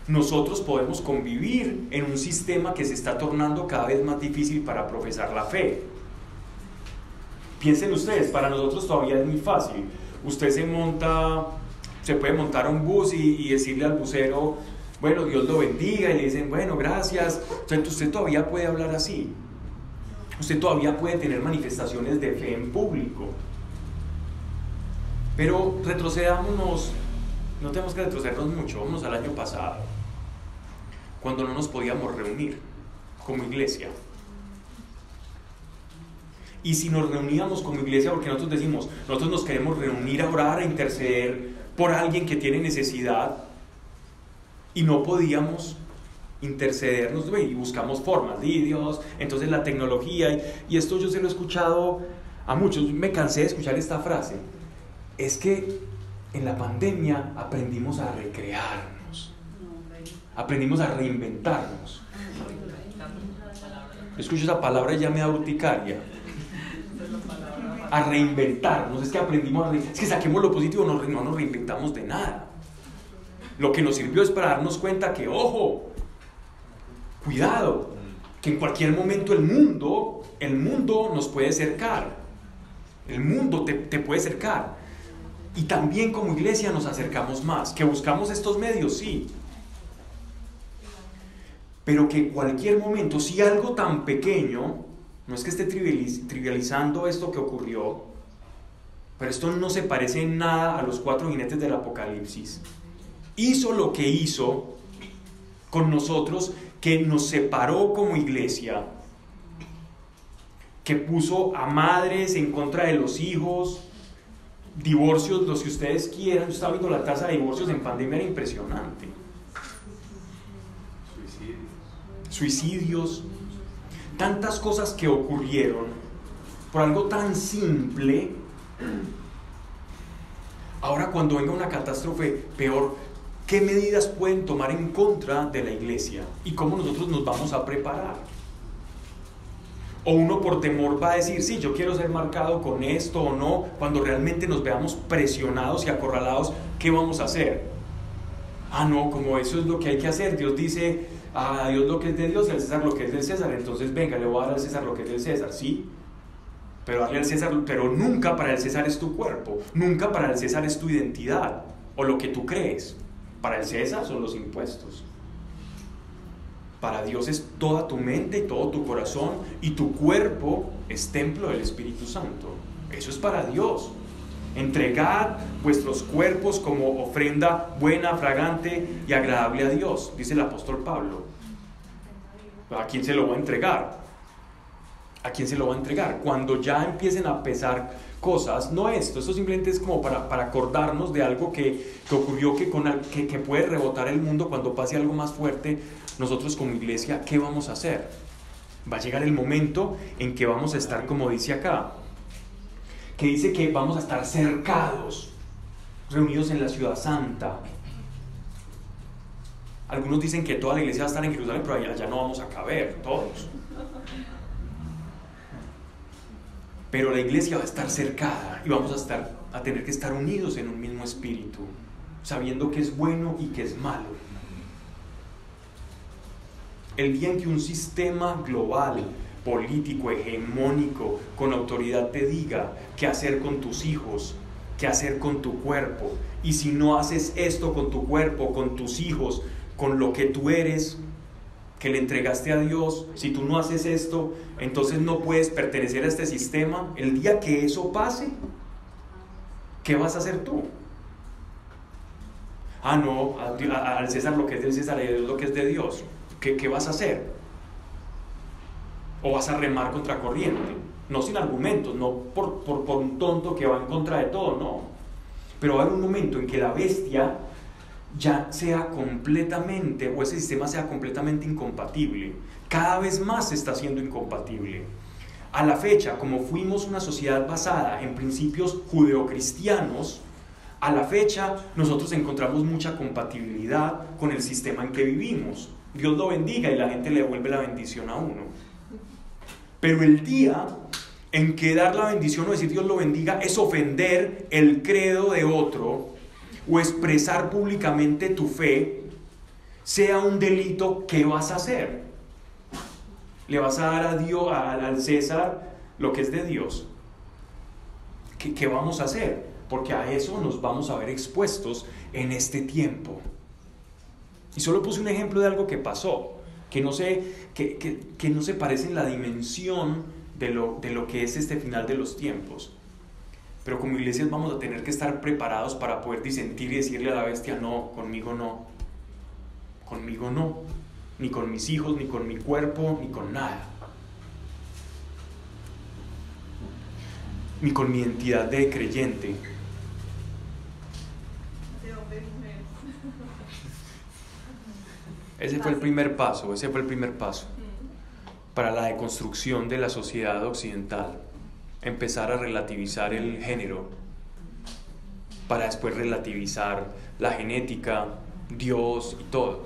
nosotros podemos convivir en un sistema que se está tornando cada vez más difícil para profesar la fe. Piensen ustedes, para nosotros todavía es muy fácil. Usted se puede montar a un bus y decirle al busero, bueno, Dios lo bendiga, y le dicen, bueno, gracias. Entonces usted todavía puede hablar así. Usted todavía puede tener manifestaciones de fe en público. Pero retrocedámonos, no tenemos que retrocedernos mucho, vámonos al año pasado, cuando no nos podíamos reunir como iglesia. Y si nos reuníamos como iglesia, porque nosotros decimos, nosotros nos queremos reunir a orar, a interceder por alguien que tiene necesidad, y no podíamos, intercedernos, y buscamos formas, Dios, entonces la tecnología, y esto yo se lo he escuchado a muchos, me cansé de escuchar esta frase, es que en la pandemia aprendimos a recrearnos, aprendimos a reinventarnos. Yo escucho esa palabra y ya me da urticaria. A reinventarnos, es que aprendimos es que saquemos lo positivo, no nos reinventamos de nada. Lo que nos sirvió es para darnos cuenta que, ojo, cuidado, que en cualquier momento el mundo nos puede cercar. El mundo te puede cercar. Y también como iglesia nos acercamos más. Que buscamos estos medios, sí. Pero que en cualquier momento, si algo tan pequeño, no es que esté trivializando esto que ocurrió, pero esto no se parece en nada a los 4 jinetes del Apocalipsis. Hizo lo que hizo con nosotros, que nos separó como iglesia, que puso a madres en contra de los hijos, divorcios, los que ustedes quieran. Yo estaba viendo la tasa de divorcios en pandemia, era impresionante. Suicidios, tantas cosas que ocurrieron por algo tan simple. Ahora, cuando venga una catástrofe peor, ¿qué medidas pueden tomar en contra de la iglesia? ¿Y cómo nosotros nos vamos a preparar? O uno por temor va a decir, sí, yo quiero ser marcado con esto o no. Cuando realmente nos veamos presionados y acorralados, ¿qué vamos a hacer? Ah, no, como eso es lo que hay que hacer. Dios dice, a Dios lo que es de Dios y al César lo que es del César. Entonces, venga, le voy a dar al César lo que es del César, ¿sí? Pero darle al César, pero nunca para el César es tu cuerpo. Nunca para el César es tu identidad o lo que tú crees. Para el César son los impuestos. Para Dios es toda tu mente y todo tu corazón, y tu cuerpo es templo del Espíritu Santo. Eso es para Dios. Entregad vuestros cuerpos como ofrenda buena, fragante y agradable a Dios, dice el apóstol Pablo. ¿A quién se lo va a entregar? ¿A quién se lo va a entregar? Cuando ya empiecen a pesar cosas, no esto simplemente es como para acordarnos de algo que ocurrió, que puede rebotar el mundo cuando pase algo más fuerte. Nosotros como iglesia, ¿qué vamos a hacer? Va a llegar el momento en que vamos a estar, como dice acá, que dice que vamos a estar cercados, reunidos en la ciudad santa. Algunos dicen que toda la iglesia va a estar en Jerusalén, pero allá no vamos a caber todos. Pero la iglesia va a estar cercada y vamos a tener que estar unidos en un mismo espíritu, sabiendo que es bueno y que es malo. El día en que un sistema global, político, hegemónico, con autoridad te diga qué hacer con tus hijos, qué hacer con tu cuerpo, y si no haces esto con tu cuerpo, con tus hijos, con lo que tú eres, que le entregaste a Dios, si tú no haces esto, entonces no puedes pertenecer a este sistema. El día que eso pase, ¿qué vas a hacer tú? Ah, no, al César lo que es del César y a Dios lo que es de Dios. ¿Qué vas a hacer? ¿O vas a remar contra corriente? No sin argumentos, no por un tonto que va en contra de todo, no. Pero va a haber un momento en que la bestia ya sea completamente, o ese sistema sea completamente incompatible. Cada vez más se está haciendo incompatible. A la fecha, como fuimos una sociedad basada en principios judeocristianos, a la fecha nosotros encontramos mucha compatibilidad con el sistema en que vivimos. Dios lo bendiga y la gente le devuelve la bendición a uno. Pero el día en que dar la bendición o decir Dios lo bendiga es ofender el credo de otro, o expresar públicamente tu fe, sea un delito, ¿qué vas a hacer? ¿Le vas a dar a Dios, al César, lo que es de Dios? ¿Qué vamos a hacer? Porque a eso nos vamos a ver expuestos en este tiempo. Y solo puse un ejemplo de algo que pasó, que no se parece en la dimensión de lo que es este final de los tiempos. Pero como iglesias vamos a tener que estar preparados para poder disentir y decirle a la bestia, no, conmigo no, ni con mis hijos, ni con mi cuerpo, ni con nada, ni con mi identidad de creyente. Ese fue el primer paso para la deconstrucción de la sociedad occidental. Empezar a relativizar el género, para después relativizar la genética, Dios y todo.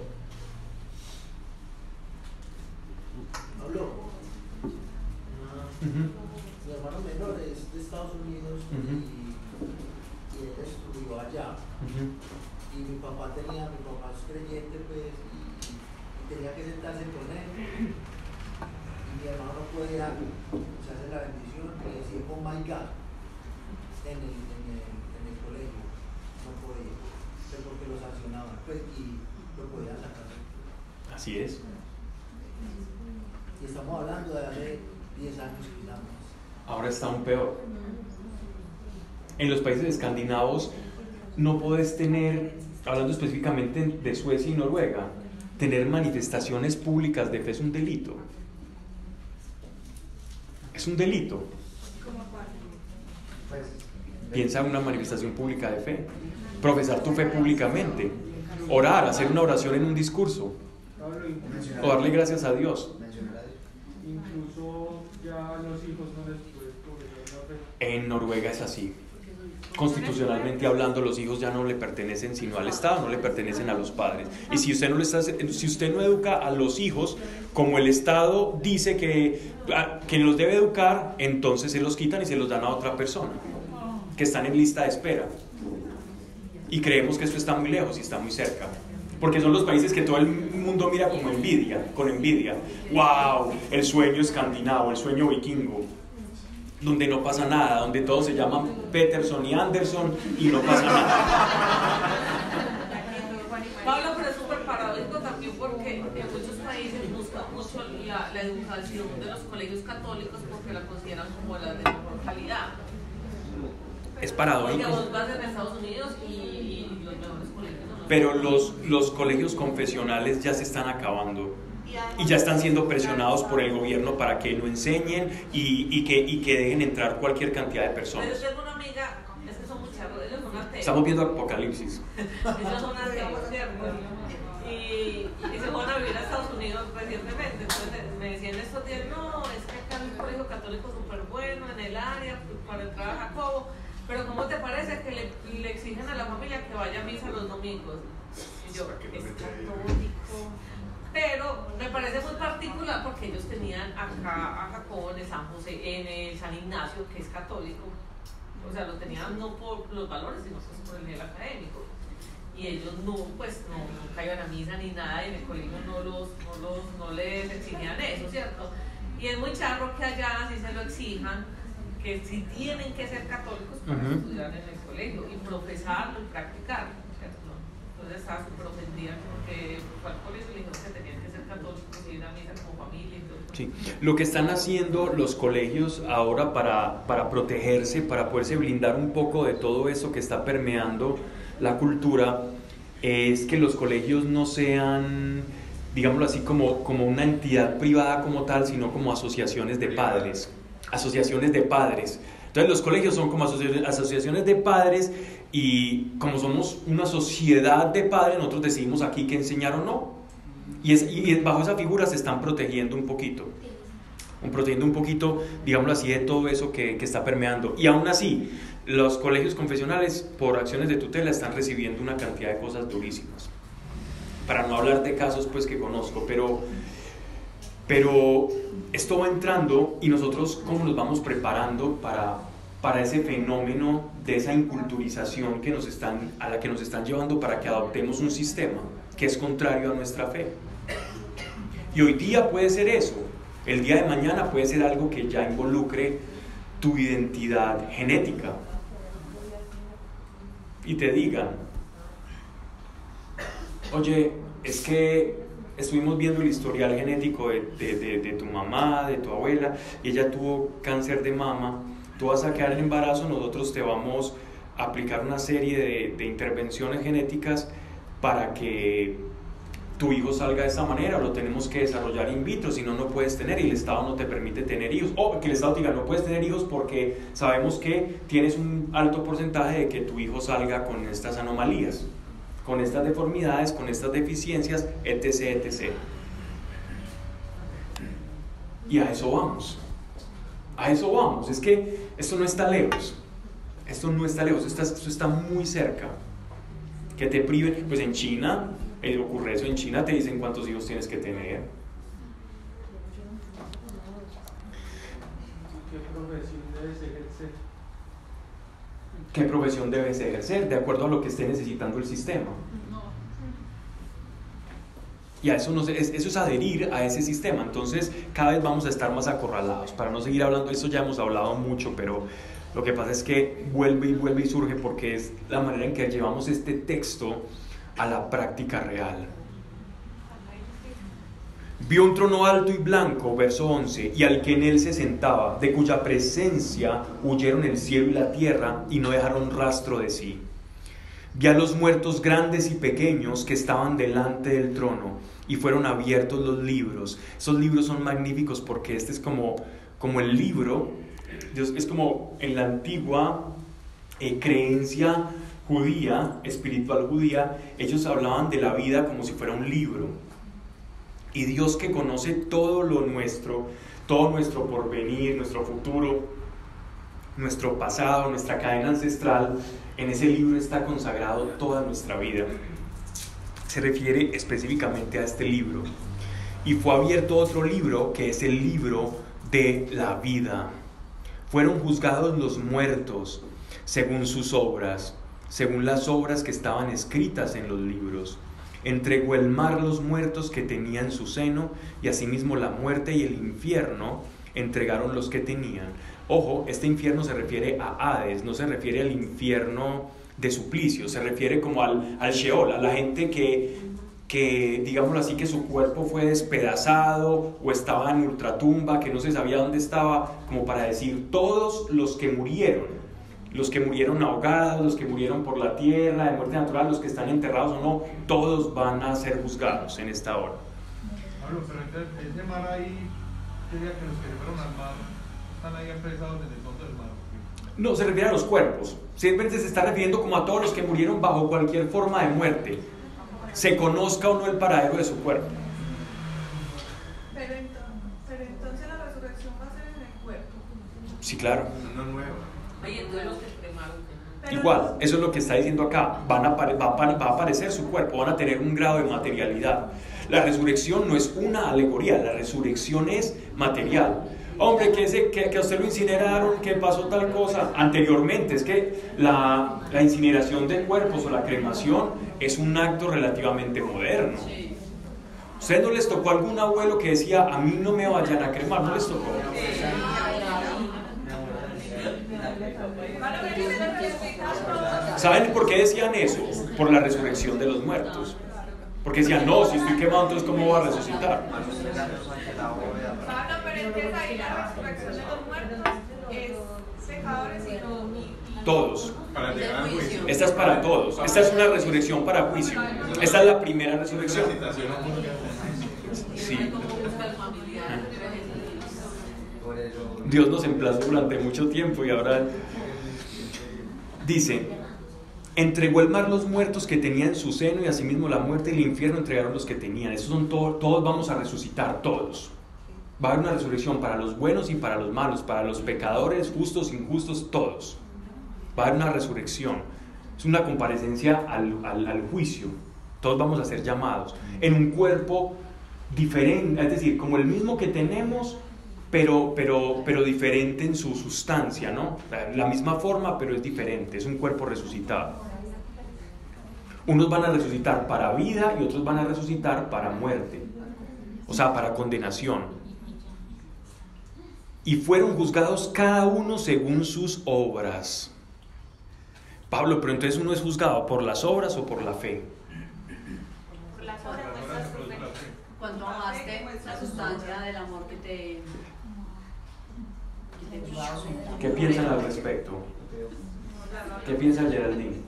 Habló. Mi hermano menor es de Estados Unidos y él estudió allá. Y mi papá es creyente, pues, y tenía que sentarse con él. Y mi hermano no podía, se hace la bendición y decir, oh my God, en el colegio. No podía, pero porque lo sancionaban, pues, y lo podían sacar. Así es. Y estamos hablando de hace 10 años quizás más. Ahora está aún peor. En los países escandinavos no puedes tener, hablando específicamente de Suecia y Noruega, tener manifestaciones públicas de fe es un delito. Es un delito. Piensa en una manifestación pública de fe. Profesar tu fe públicamente. Orar, hacer una oración en un discurso. O darle gracias a Dios. Incluso ya los hijos no les pueden profesar la fe. En Noruega es así. Constitucionalmente hablando, los hijos ya no le pertenecen sino al Estado, no le pertenecen a los padres. Y si usted no educa a los hijos como el Estado dice que los debe educar, entonces se los quitan y se los dan a otra persona, que están en lista de espera. Y creemos que esto está muy lejos y está muy cerca. Porque son los países que todo el mundo mira como envidia, con envidia. ¡Wow! El sueño escandinavo, el sueño vikingo. Donde no pasa nada, donde todos se llaman Peterson y Anderson y no pasa nada. Pablo, pero es súper paradójico también porque en muchos países buscan mucho la educación de los colegios católicos porque la consideran como la de mejor calidad. Es paradójico. Porque vos vas en Estados Unidos y los mejores colegios no. Pero los colegios confesionales ya se están acabando. Y ya están siendo presionados por el gobierno para que no enseñen y que dejen entrar cualquier cantidad de personas. Pero yo tengo una amiga, es que son muchas, ellos son ateos. Estamos viendo Apocalipsis. Ellos son ateos, ¿cierto? Y se fueron a vivir a Estados Unidos recientemente. Entonces me decían estos días, no, es que acá hay un colegio católico súper bueno en el área para entrar a Jacobo. Pero ¿cómo te parece que le exigen a la familia que vaya a misa los domingos? Y yo, es católico. Pero me parece muy particular porque ellos tenían acá a Jacobo en el San José, en el San Ignacio, que es católico. O sea, lo tenían no por los valores, sino pues por el nivel académico. Y ellos nunca iban a misa ni nada, y en el colegio no les exigían eso, ¿cierto? Y es muy charro que allá sí se lo exijan, que sí tienen que ser católicos para estudiar en el colegio y profesarlo y practicarlo. Entonces estaba súper ofendida porque fue al colegio y le dijeron que tenían que ser católicos y ir a misa como familia y todo. Sí. Lo que están haciendo los colegios ahora para protegerse, para poderse blindar un poco de todo eso que está permeando la cultura, es que los colegios no sean, digámoslo así, como una entidad privada como tal, sino como asociaciones de padres. Asociaciones de padres. Entonces los colegios son como asociaciones de padres y como somos una sociedad de padres, nosotros decidimos aquí qué enseñar o no. Y bajo esa figura se están protegiendo un poquito, digámoslo así, de todo eso que está permeando. Y aún así, los colegios confesionales, por acciones de tutela, están recibiendo una cantidad de cosas durísimas. Para no hablar de casos pues que conozco, pero esto va entrando y nosotros cómo nos vamos preparando para ese fenómeno de esa inculturización a la que nos están llevando para que adoptemos un sistema que es contrario a nuestra fe. Y hoy día puede ser eso, el día de mañana puede ser algo que ya involucre tu identidad genética y te digan, oye, es que estuvimos viendo el historial genético de tu mamá, de tu abuela, y ella tuvo cáncer de mama, tú vas a quedar en embarazo, nosotros te vamos a aplicar una serie de intervenciones genéticas para que tu hijo salga de esta manera, lo tenemos que desarrollar in vitro, si no, no puedes tener, y el Estado no te permite tener hijos, o que el Estado diga, no puedes tener hijos porque sabemos que tienes un alto porcentaje de que tu hijo salga con estas anomalías. con estas deformidades, con estas deficiencias, etc., etc. Y a eso vamos. A eso vamos. Es que esto no está lejos. Esto no está lejos. Esto está muy cerca. Que te priven. Pues en China, ocurre eso. En China te dicen cuántos hijos tienes que tener. ¿Qué profesión debes ejercer? ¿Qué profesión debes ejercer? De acuerdo a lo que esté necesitando el sistema. Y a eso, eso es adherir a ese sistema. Entonces cada vez vamos a estar más acorralados. Para no seguir hablando, eso ya hemos hablado mucho, pero lo que pasa es que vuelve y surge porque es la manera en que llevamos este texto a la práctica real. Vio un trono alto y blanco, verso 11, y al que en él se sentaba, de cuya presencia huyeron el cielo y la tierra y no dejaron rastro de sí. Vi a los muertos grandes y pequeños que estaban delante del trono y fueron abiertos los libros. Esos libros son magníficos porque este es como el libro, es como en la antigua creencia judía, espiritual judía, ellos hablaban de la vida como si fuera un libro. Y Dios, que conoce todo lo nuestro, todo nuestro porvenir, nuestro futuro, nuestro pasado, nuestra cadena ancestral, en ese libro está consagrado toda nuestra vida. Se refiere específicamente a este libro. Y fue abierto otro libro, que es el libro de la vida. Fueron juzgados los muertos según sus obras, según las obras que estaban escritas en los libros. Entregó el mar los muertos que tenía en su seno, y asimismo la muerte y el infierno entregaron los que tenían. Ojo, este infierno se refiere a Hades, no se refiere al infierno de suplicio, se refiere como al Sheol, a la gente que digámoslo así, que su cuerpo fue despedazado o estaba en ultratumba, que no se sabía dónde estaba, como para decir, todos los que murieron ahogados, los que murieron por la tierra, de muerte natural, los que están enterrados o no, todos van a ser juzgados en esta hora. Pablo, pero entonces, ese mar ahí, sería que los que se fueron al mar están ahí apresados en el fondo del mar. No, se refiere a los cuerpos. Simplemente se está refiriendo como a todos los que murieron bajo cualquier forma de muerte, se conozca o no el paradero de su cuerpo. Pero entonces la resurrección va a ser en el cuerpo. Sí, claro. No nuevo. Oye, entonces los que cremaron. Igual, eso es lo que está diciendo acá. Va a aparecer su cuerpo, van a tener un grado de materialidad. La resurrección no es una alegoría, la resurrección es material. Hombre, que a usted lo incineraron, que pasó tal cosa. Anteriormente, es que la incineración de cuerpos o la cremación es un acto relativamente moderno. ¿Ustedes no les tocó algún abuelo que decía, a mí no me vayan a cremar? ¿No les tocó? ¿Saben por qué decían eso? Por la resurrección de los muertos. Porque decían, no, si estoy quemado, entonces ¿cómo va a resucitar? Pablo, pero es que ahí la resurrección de los muertos es pecadores y todos. Para llegar al juicio. Esta es para todos. Esta es una resurrección para juicio. Esta es la primera resurrección. Sí. Dios nos emplazó durante mucho tiempo y ahora dice, entregó el mar los muertos que tenía en su seno, y asimismo la muerte y el infierno entregaron los que tenían. Esos son todos vamos a resucitar, todos. Va a haber una resurrección para los buenos y para los malos, para los pecadores, justos, injustos, todos. Va a haber una resurrección. Es una comparecencia al juicio. Todos vamos a ser llamados en un cuerpo diferente, es decir, como el mismo que tenemos, pero diferente en su sustancia, ¿no? La misma forma, pero es diferente. Es un cuerpo resucitado. Unos van a resucitar para vida y otros van a resucitar para muerte, o sea, para condenación. Y fueron juzgados cada uno según sus obras. Pablo, pero entonces uno es juzgado por las obras o por la fe. Por las obras muestras tu fe. Cuando amaste la sustancia del amor que te puso. ¿Qué piensan al respecto? ¿Qué piensa Geraldine?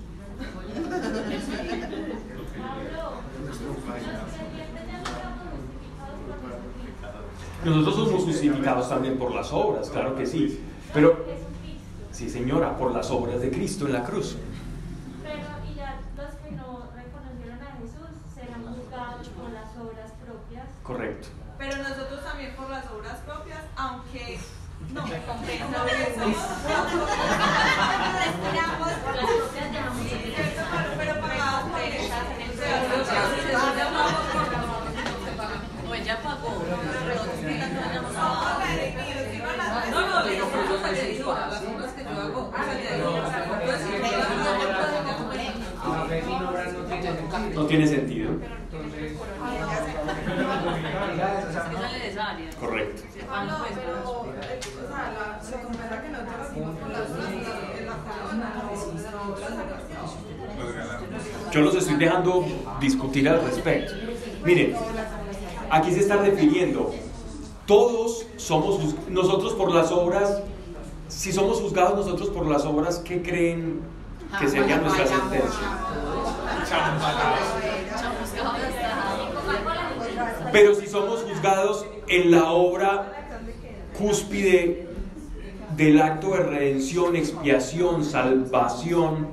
Nosotros somos justificados también por las obras, claro que sí. Pero, sí señora, por las obras de Cristo en la cruz. Pero y ya los que no reconocen obras propias. Correcto. Pero nosotros también por las obras propias, aunque no, respiramos por las propias de pero pagadas por ella. No, ella pagó. No, yo por las obras que yo hago. No tiene sentido. Correcto. Yo los estoy dejando discutir al respecto. Miren, aquí se está refiriendo, todos somos nosotros por las obras. Si somos juzgados nosotros por las obras, ¿qué creen que sería nuestra sentencia? Pero si somos juzgados en la obra cúspide del acto de redención, expiación, salvación,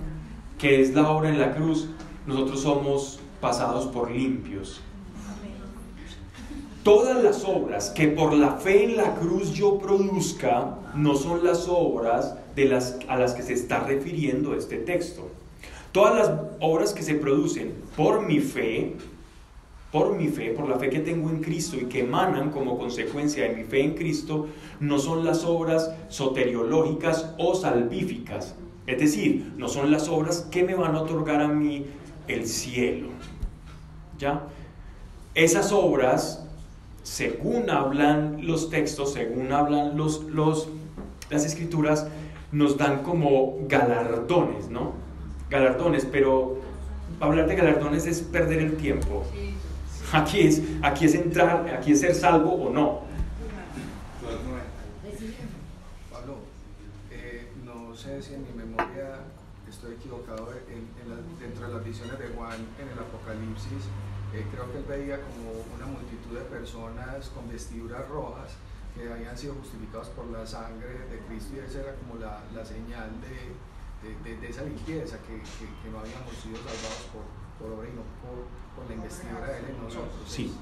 que es la obra en la cruz, nosotros somos pasados por limpios. Todas las obras que por la fe en la cruz yo produzca no son las obras a las que se está refiriendo este texto. Todas las obras que se producen por mi fe, por la fe que tengo en Cristo y que emanan como consecuencia de mi fe en Cristo, no son las obras soteriológicas o salvíficas. Es decir, no son las obras que me van a otorgar a mí el cielo. ¿Ya? Esas obras, según hablan los textos, según hablan las escrituras, nos dan como galardones, ¿no? Galardones, pero hablar de galardones es perder el tiempo. Aquí es entrar, aquí es ser salvo o no. Pablo, no sé si en mi memoria estoy equivocado, dentro de las visiones de Juan en el Apocalipsis, creo que él veía como una multitud de personas con vestiduras rojas que habían sido justificados por la sangre de Cristo, y esa era como la señal de esa limpieza, que no habíamos sido salvados por obra y no por la investidura de él en nosotros. Sí,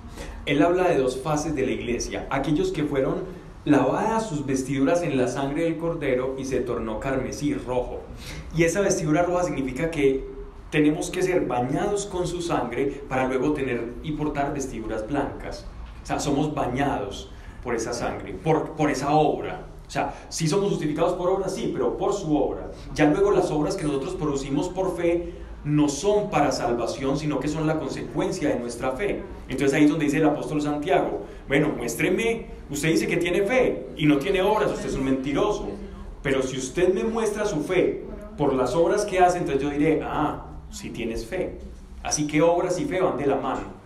él habla de dos fases de la iglesia: aquellos que fueron lavadas sus vestiduras en la sangre del Cordero y se tornó carmesí, rojo, y esa vestidura roja significa que tenemos que ser bañados con su sangre para luego tener y portar vestiduras blancas. O sea, somos bañados por esa sangre, por esa obra. O sea, sí somos justificados por obra, sí, pero por su obra. Ya luego las obras que nosotros producimos por fe no son para salvación, sino que son la consecuencia de nuestra fe. Entonces ahí es donde dice el apóstol Santiago: bueno, muéstreme, usted dice que tiene fe y no tiene obras, usted es un mentiroso. Pero si usted me muestra su fe por las obras que hace, entonces yo diré: sí tienes fe. Así que obras y fe van de la mano.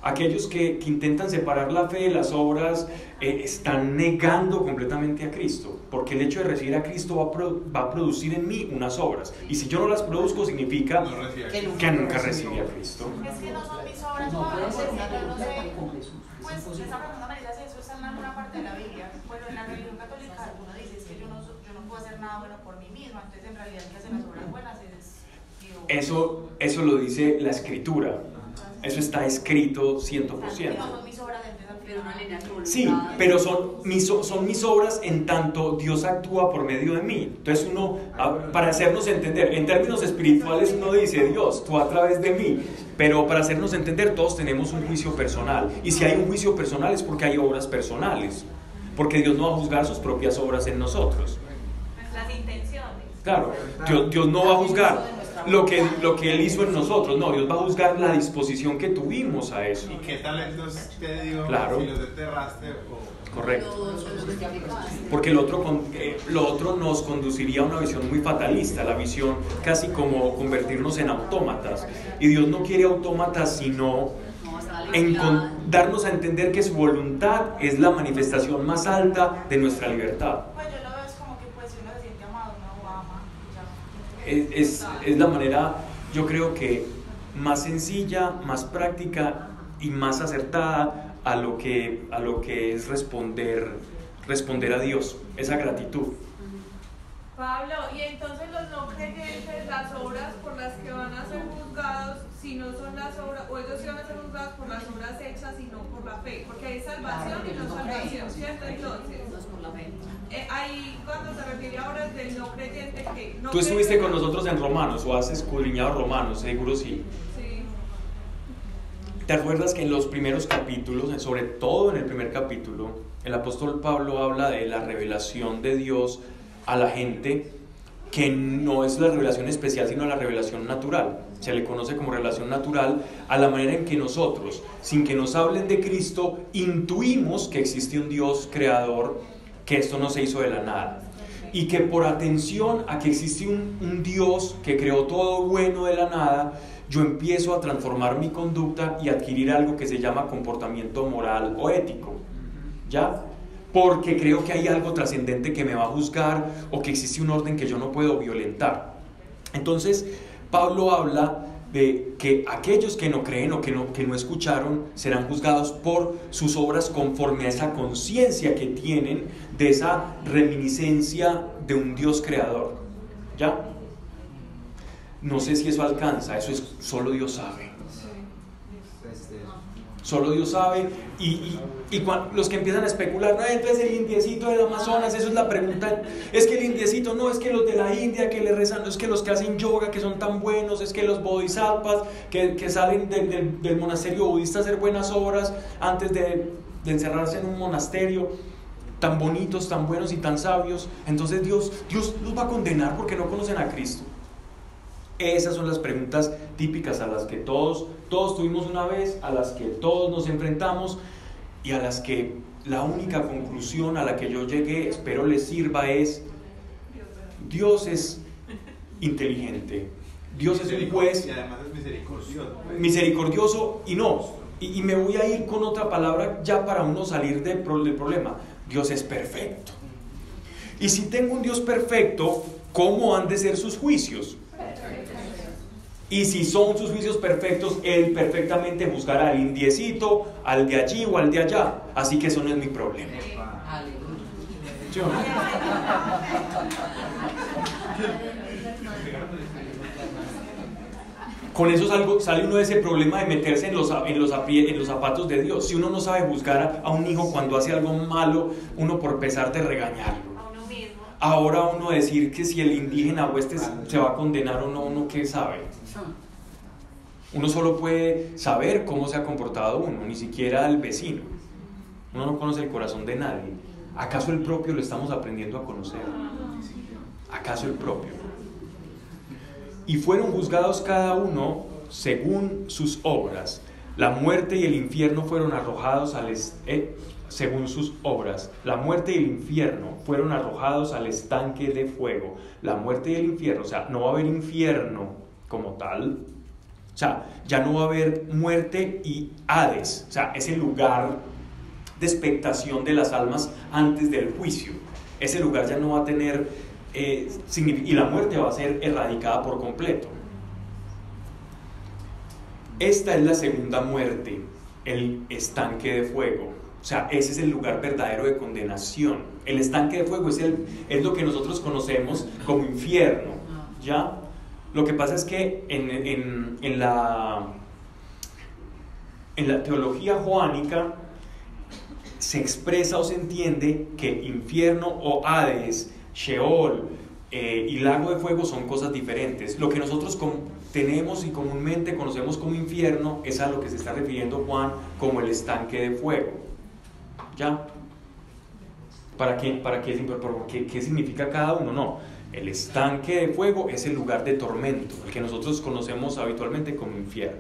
Aquellos que intentan separar la fe de las obras están negando completamente a Cristo, porque el hecho de recibir a Cristo va a producir en mí unas obras, y si yo no las produzco significa que nunca recibí a Cristo. Es que no son mis obras, no sé. Pues esa pregunta Marisa, si eso está en alguna parte de la Biblia. Bueno, en la religión católica uno dice: es que yo no puedo hacer nada bueno por mí misma, entonces en realidad el que hace las obras buenas es Dios. Eso lo dice la Escritura. Eso está escrito 100%. Sí, pero son mis obras en tanto Dios actúa por medio de mí. Entonces para hacernos entender, en términos espirituales uno dice: Dios, tú a través de mí. Pero para hacernos entender, todos tenemos un juicio personal. Y si hay un juicio personal es porque hay obras personales. Porque Dios no va a juzgar sus propias obras en nosotros. Las intenciones. Claro, Dios no va a juzgar lo que Él hizo en nosotros. No, Dios va a juzgar la disposición que tuvimos a eso. ¿Y qué talentos te dio? Claro. Si los enterraste o... Correcto. Porque lo otro nos conduciría a una visión muy fatalista, la visión casi como convertirnos en autómatas. Y Dios no quiere autómatas, sino darnos a entender que su voluntad es la manifestación más alta de nuestra libertad. Pues yo lo veo como que si uno se siente amado, uno ama. Es la manera, yo creo que más sencilla, más práctica y más acertada a lo que es responder a Dios, esa gratitud. Pablo, y entonces los no creyentes, las obras por las que van a ser juzgados, si no son las obras, o ellos sí van a ser juzgados por las obras hechas y no por la fe, porque hay salvación y no salvación, ¿cierto? Entonces, no es por la fe. Ahí cuando se refiere a obras del no creyente, que no. Tú estuviste con nosotros en Romanos, o has escudriñado Romanos, seguro sí. Sí. ¿Te acuerdas que en los primeros capítulos, sobre todo en el primer capítulo, el apóstol Pablo habla de la revelación de Dios a la gente, que no es la revelación especial, sino la revelación natural? Se le conoce como revelación natural a la manera en que nosotros, sin que nos hablen de Cristo, intuimos que existe un Dios creador, que esto no se hizo de la nada, y que por atención a que existe un Dios que creó todo bueno de la nada, yo empiezo a transformar mi conducta y adquirir algo que se llama comportamiento moral o ético, ¿ya? Porque creo que hay algo trascendente que me va a juzgar, o que existe un orden que yo no puedo violentar. Entonces Pablo habla de que aquellos que no creen o que no escucharon serán juzgados por sus obras conforme a esa conciencia que tienen de esa reminiscencia de un Dios creador, ¿ya? No sé si eso alcanza, eso es solo Dios sabe. Solo Dios sabe. Y los que empiezan a especular, no, entonces el indiecito del Amazonas, eso es la pregunta. Es que el indiecito, no, es que los de la India que le rezan, no, es que los que hacen yoga que son tan buenos, es que los bodhisattvas que salen del monasterio budista a hacer buenas obras antes de encerrarse en un monasterio, tan bonitos, tan buenos y tan sabios, entonces Dios los va a condenar porque no conocen a Cristo. Esas son las preguntas típicas a las que todos tuvimos una vez, a las que todos nos enfrentamos, y a las que la única conclusión a la que yo llegué, espero les sirva, es: Dios es inteligente, Dios es un juez, y además es misericordioso, y me voy a ir con otra palabra ya para uno salir del problema: Dios es perfecto. Y si tengo un Dios perfecto, ¿cómo han de ser sus juicios? Y si son sus juicios perfectos, Él perfectamente juzgará al indiecito, al de allí o al de allá. Así que eso no es mi problema. ¿Sí o no? Con eso sale uno de ese problema de meterse en los zapatos de Dios. Si uno no sabe juzgar a un hijo cuando hace algo malo, uno por pesar de regañarlo. Ahora uno decir que si el indígena o se va a condenar o no, uno qué sabe. Uno solo puede saber cómo se ha comportado uno, ni siquiera el vecino. Uno no conoce el corazón de nadie. ¿Acaso el propio lo estamos aprendiendo a conocer? ¿Acaso el propio? Y fueron juzgados cada uno según sus obras. La muerte y el infierno fueron arrojados según sus obras. La muerte y el infierno fueron arrojados al estanque de fuego. La muerte y el infierno, o sea, no va a haber infierno como tal. O sea, ya no va a haber muerte y Hades, o sea, ese lugar de expectación de las almas antes del juicio. Ese lugar ya no va a tener y la muerte va a ser erradicada por completo. Esta es la segunda muerte, el estanque de fuego. O sea, ese es el lugar verdadero de condenación. El estanque de fuego es lo que nosotros conocemos como infierno, ¿ya? Lo que pasa es que en la teología joánica se expresa o se entiende que infierno o Hades, Sheol y lago de fuego son cosas diferentes. Lo que nosotros tenemos y comúnmente conocemos como infierno es a lo que se está refiriendo Juan como el estanque de fuego. ¿Ya? ¿Qué significa cada uno? No. El estanque de fuego es el lugar de tormento, el que nosotros conocemos habitualmente como infierno.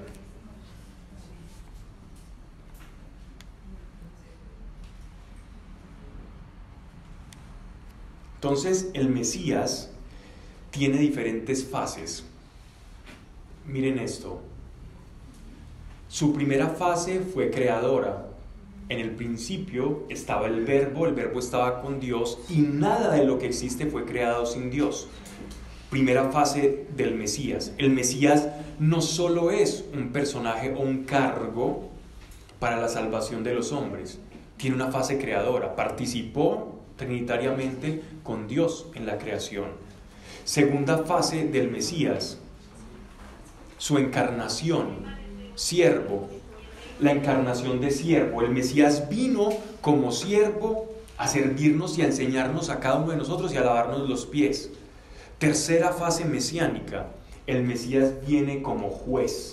Entonces, el Mesías tiene diferentes fases. Miren esto. Su primera fase fue creadora. En el principio estaba el verbo estaba con Dios y nada de lo que existe fue creado sin Dios. Primera fase del Mesías. El Mesías no solo es un personaje o un cargo para la salvación de los hombres, tiene una fase creadora, participó trinitariamente con Dios en la creación. Segunda fase del Mesías, su encarnación, siervo, la encarnación de siervo. El Mesías vino como siervo a servirnos y a enseñarnos a cada uno de nosotros y a lavarnos los pies. Tercera fase mesiánica, el Mesías viene como juez.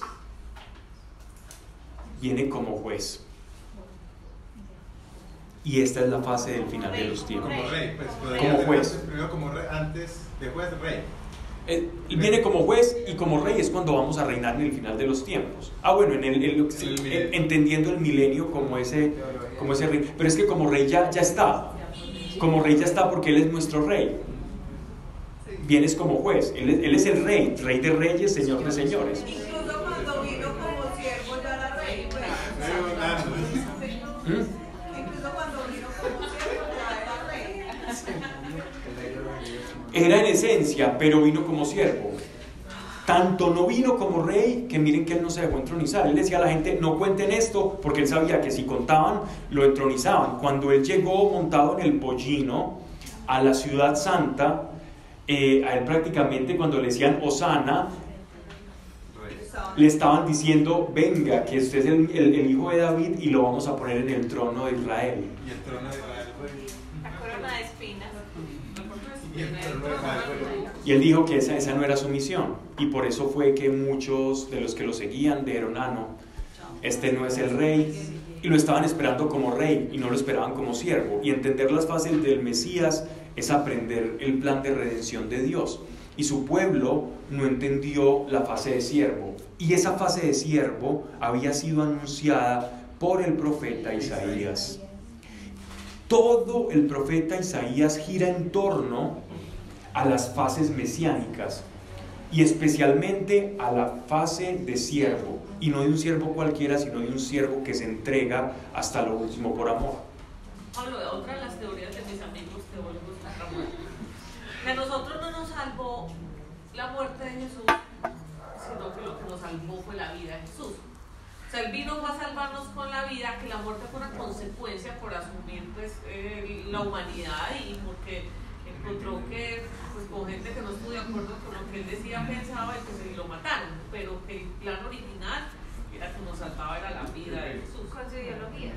Viene como juez. Y esta es la fase del final de los tiempos. Como rey, pues, como juez. Primero como rey, antes de juez, rey. Viene como juez y como rey es cuando vamos a reinar en el final de los tiempos. Bueno, entendiendo el milenio como ese rey. Pero es que como rey ya está. Como rey ya está porque Él es nuestro rey. Vienes como juez. Él es el rey, rey de reyes, señor de señores. Incluso cuando vino como siervo ya era rey. Incluso cuando vino como siervo ya era rey. Era en esencia, pero vino como siervo. Tanto no vino como rey, que miren que Él no se dejó entronizar. Él decía a la gente, no cuenten esto, porque Él sabía que si contaban, lo entronizaban. Cuando Él llegó montado en el pollino a la ciudad santa, a Él prácticamente cuando le decían Hosana, le estaban diciendo, venga, que usted es el hijo de David y lo vamos a poner en el trono de Israel. Y el trono de Israel fue... La corona de espinas. Y Él dijo que esa no era su misión. Y por eso fue que muchos de los que lo seguían dijeron, no, este no es el rey. Y lo estaban esperando como rey y no lo esperaban como siervo. Y entender las fases del Mesías es aprender el plan de redención de Dios. Y su pueblo no entendió la fase de siervo. Y esa fase de siervo había sido anunciada por el profeta Isaías. Todo el profeta Isaías gira en torno a las fases mesiánicas y especialmente a la fase de siervo, y no de un siervo cualquiera, sino de un siervo que se entrega hasta lo último por amor. Pablo, otra de las teorías de mis amigos teólogos es la muerte. Que a nosotros no nos salvó la muerte de Jesús, sino que lo que nos salvó fue la vida de Jesús. O sea, Él vino a salvarnos con la vida, que la muerte fue una consecuencia por asumir pues, la humanidad y porque encontró que pues, con gente que no estuvo de acuerdo con lo que Él decía, pensaba y que se lo mataron, pero que el plan original era que nos salvaba era la vida de Jesús. Con su ideología,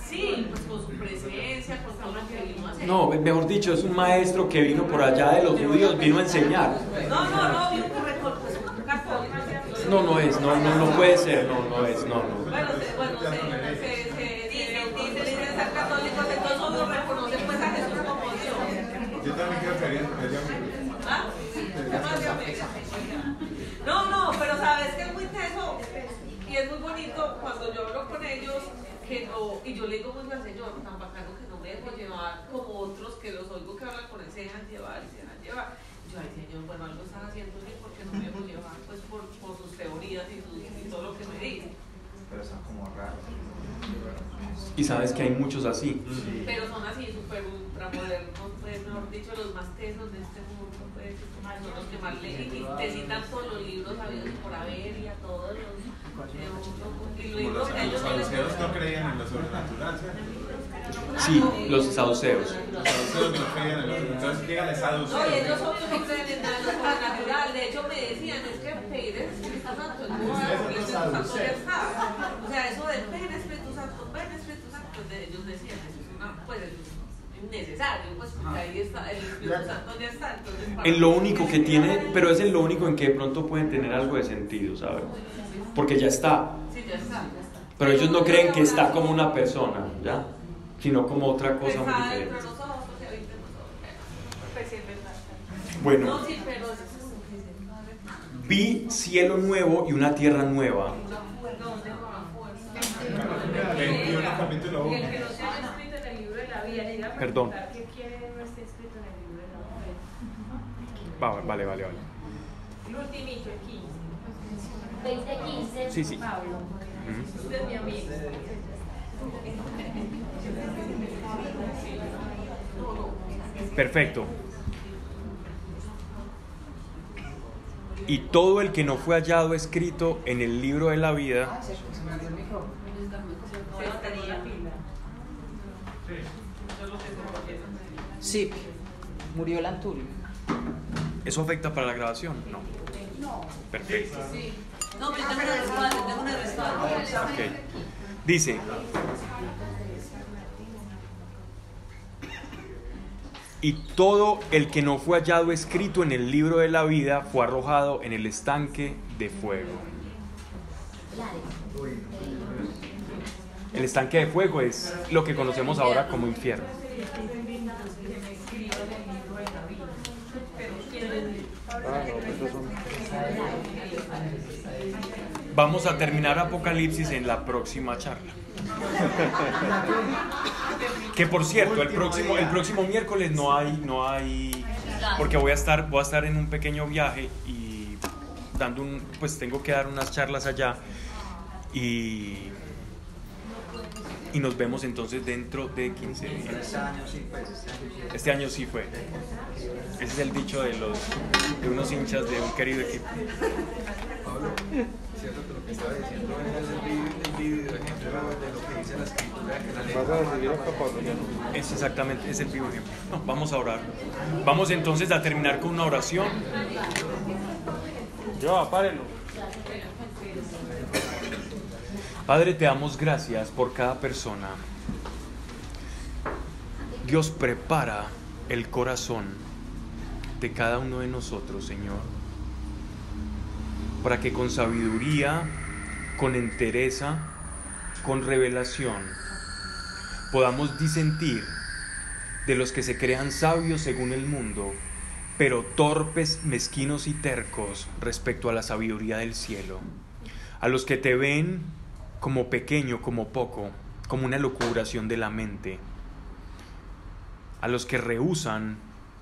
sí, pues con su presencia, con todo lo que vino a hacer. No, mejor dicho, es un maestro que vino por allá de los judíos, vino a enseñar. No, vino que recorrió, pues un católico. No puede ser, no es. Bueno, se dicen ser católicos, entonces uno reconoce pues a Jesús como Dios. Yo también quiero creer. ¿Ah? No, pero sabes que es muy teso y es muy bonito cuando yo hablo con ellos que no, y yo le digo muy al Señor, tan bacano que no me dejo llevar como otros que los oigo que hablan con Él, se dejan llevar. Yo, ay Señor, bueno, algo están haciendo bien porque no me dejo llevar pues por sus teorías y todo lo que me dicen. Pero son como raros. Y sabes que hay muchos así. Pero son así súper ultra modernos, pues mejor dicho, los más tesos de este mundo, pues son los que más leen y te citan todos los libros habidos y por haber y a todos los y los saduceos no creían en lo sobrenatural, ¿cierto? Sí, los saduceos. Los saduceos no creían en lo sobrenatural. Entonces llegan a saduceos. No, y ellos obvio no creen en lo sobrenatural. De hecho me decían, es que pedir el Espíritu Santo es muy bueno, porque el Espíritu Santo ya está. O sea, eso de ven Espíritu Santo, ellos decían, eso es una, pues es innecesario, pues porque ahí está, el Espíritu Santo ya está. Entonces, En lo único que tiene, pero es en lo único en que de pronto pueden tener algo de sentido, ¿sabes? Porque ya está. Sí, ya está. Pero ellos no creen que está como una persona, ¿ya? Sino como otra cosa muy diferente. Bueno, vi cielo nuevo y una tierra nueva. 21 capítulo 1. Perdón. ¿Qué quiere no esté escrito en el libro de la mujer? Vale. El ultimito, el 15. 2015. Sí. Pablo. Usted es mi amigo. Perfecto. Y todo el que no fue hallado escrito en el libro de la vida Sí, murió el Antulio. ¿Eso afecta para la grabación? No. Perfecto. No, pero tengo una respaldo. Okay. Dice: y todo el que no fue hallado escrito en el libro de la vida fue arrojado en el estanque de fuego. El estanque de fuego es lo que conocemos ahora como infierno. Vamos a terminar Apocalipsis en la próxima charla. Que por cierto, el próximo miércoles no hay, porque voy a estar en un pequeño viaje y pues tengo que dar unas charlas allá y nos vemos entonces dentro de 15 días. Este año sí fue. Ese es el dicho de unos hinchas de un querido equipo. Pablo, cierto que lo que estaba diciendo es el video de lo que dice la escritura, que la ley. ¿Vas a seguir acá, Pablo? Es exactamente, es el vivo ejemplo. No, vamos a orar. Vamos entonces a terminar con una oración. Párenlo. Padre, te damos gracias por cada persona. Dios, prepara el corazón de cada uno de nosotros, Señor, para que con sabiduría, con entereza, con revelación, podamos disentir de los que se crean sabios según el mundo, pero torpes, mezquinos y tercos respecto a la sabiduría del cielo, a los que te ven como pequeño, como poco, como una elucubración de la mente, a los que rehúsan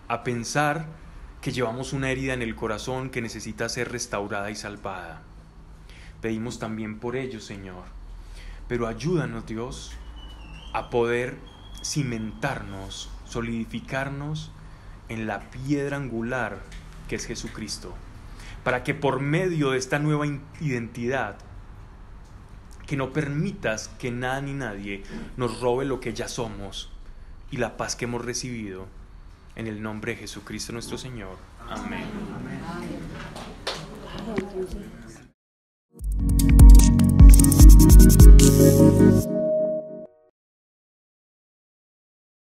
a pensar que llevamos una herida en el corazón que necesita ser restaurada y salvada. Pedimos también por ellos, Señor, pero ayúdanos, Dios, a poder cimentarnos, solidificarnos en la piedra angular que es Jesucristo, para que por medio de esta nueva identidad, que no permitas que nada ni nadie nos robe lo que ya somos y la paz que hemos recibido. En el nombre de Jesucristo nuestro Señor. Amén.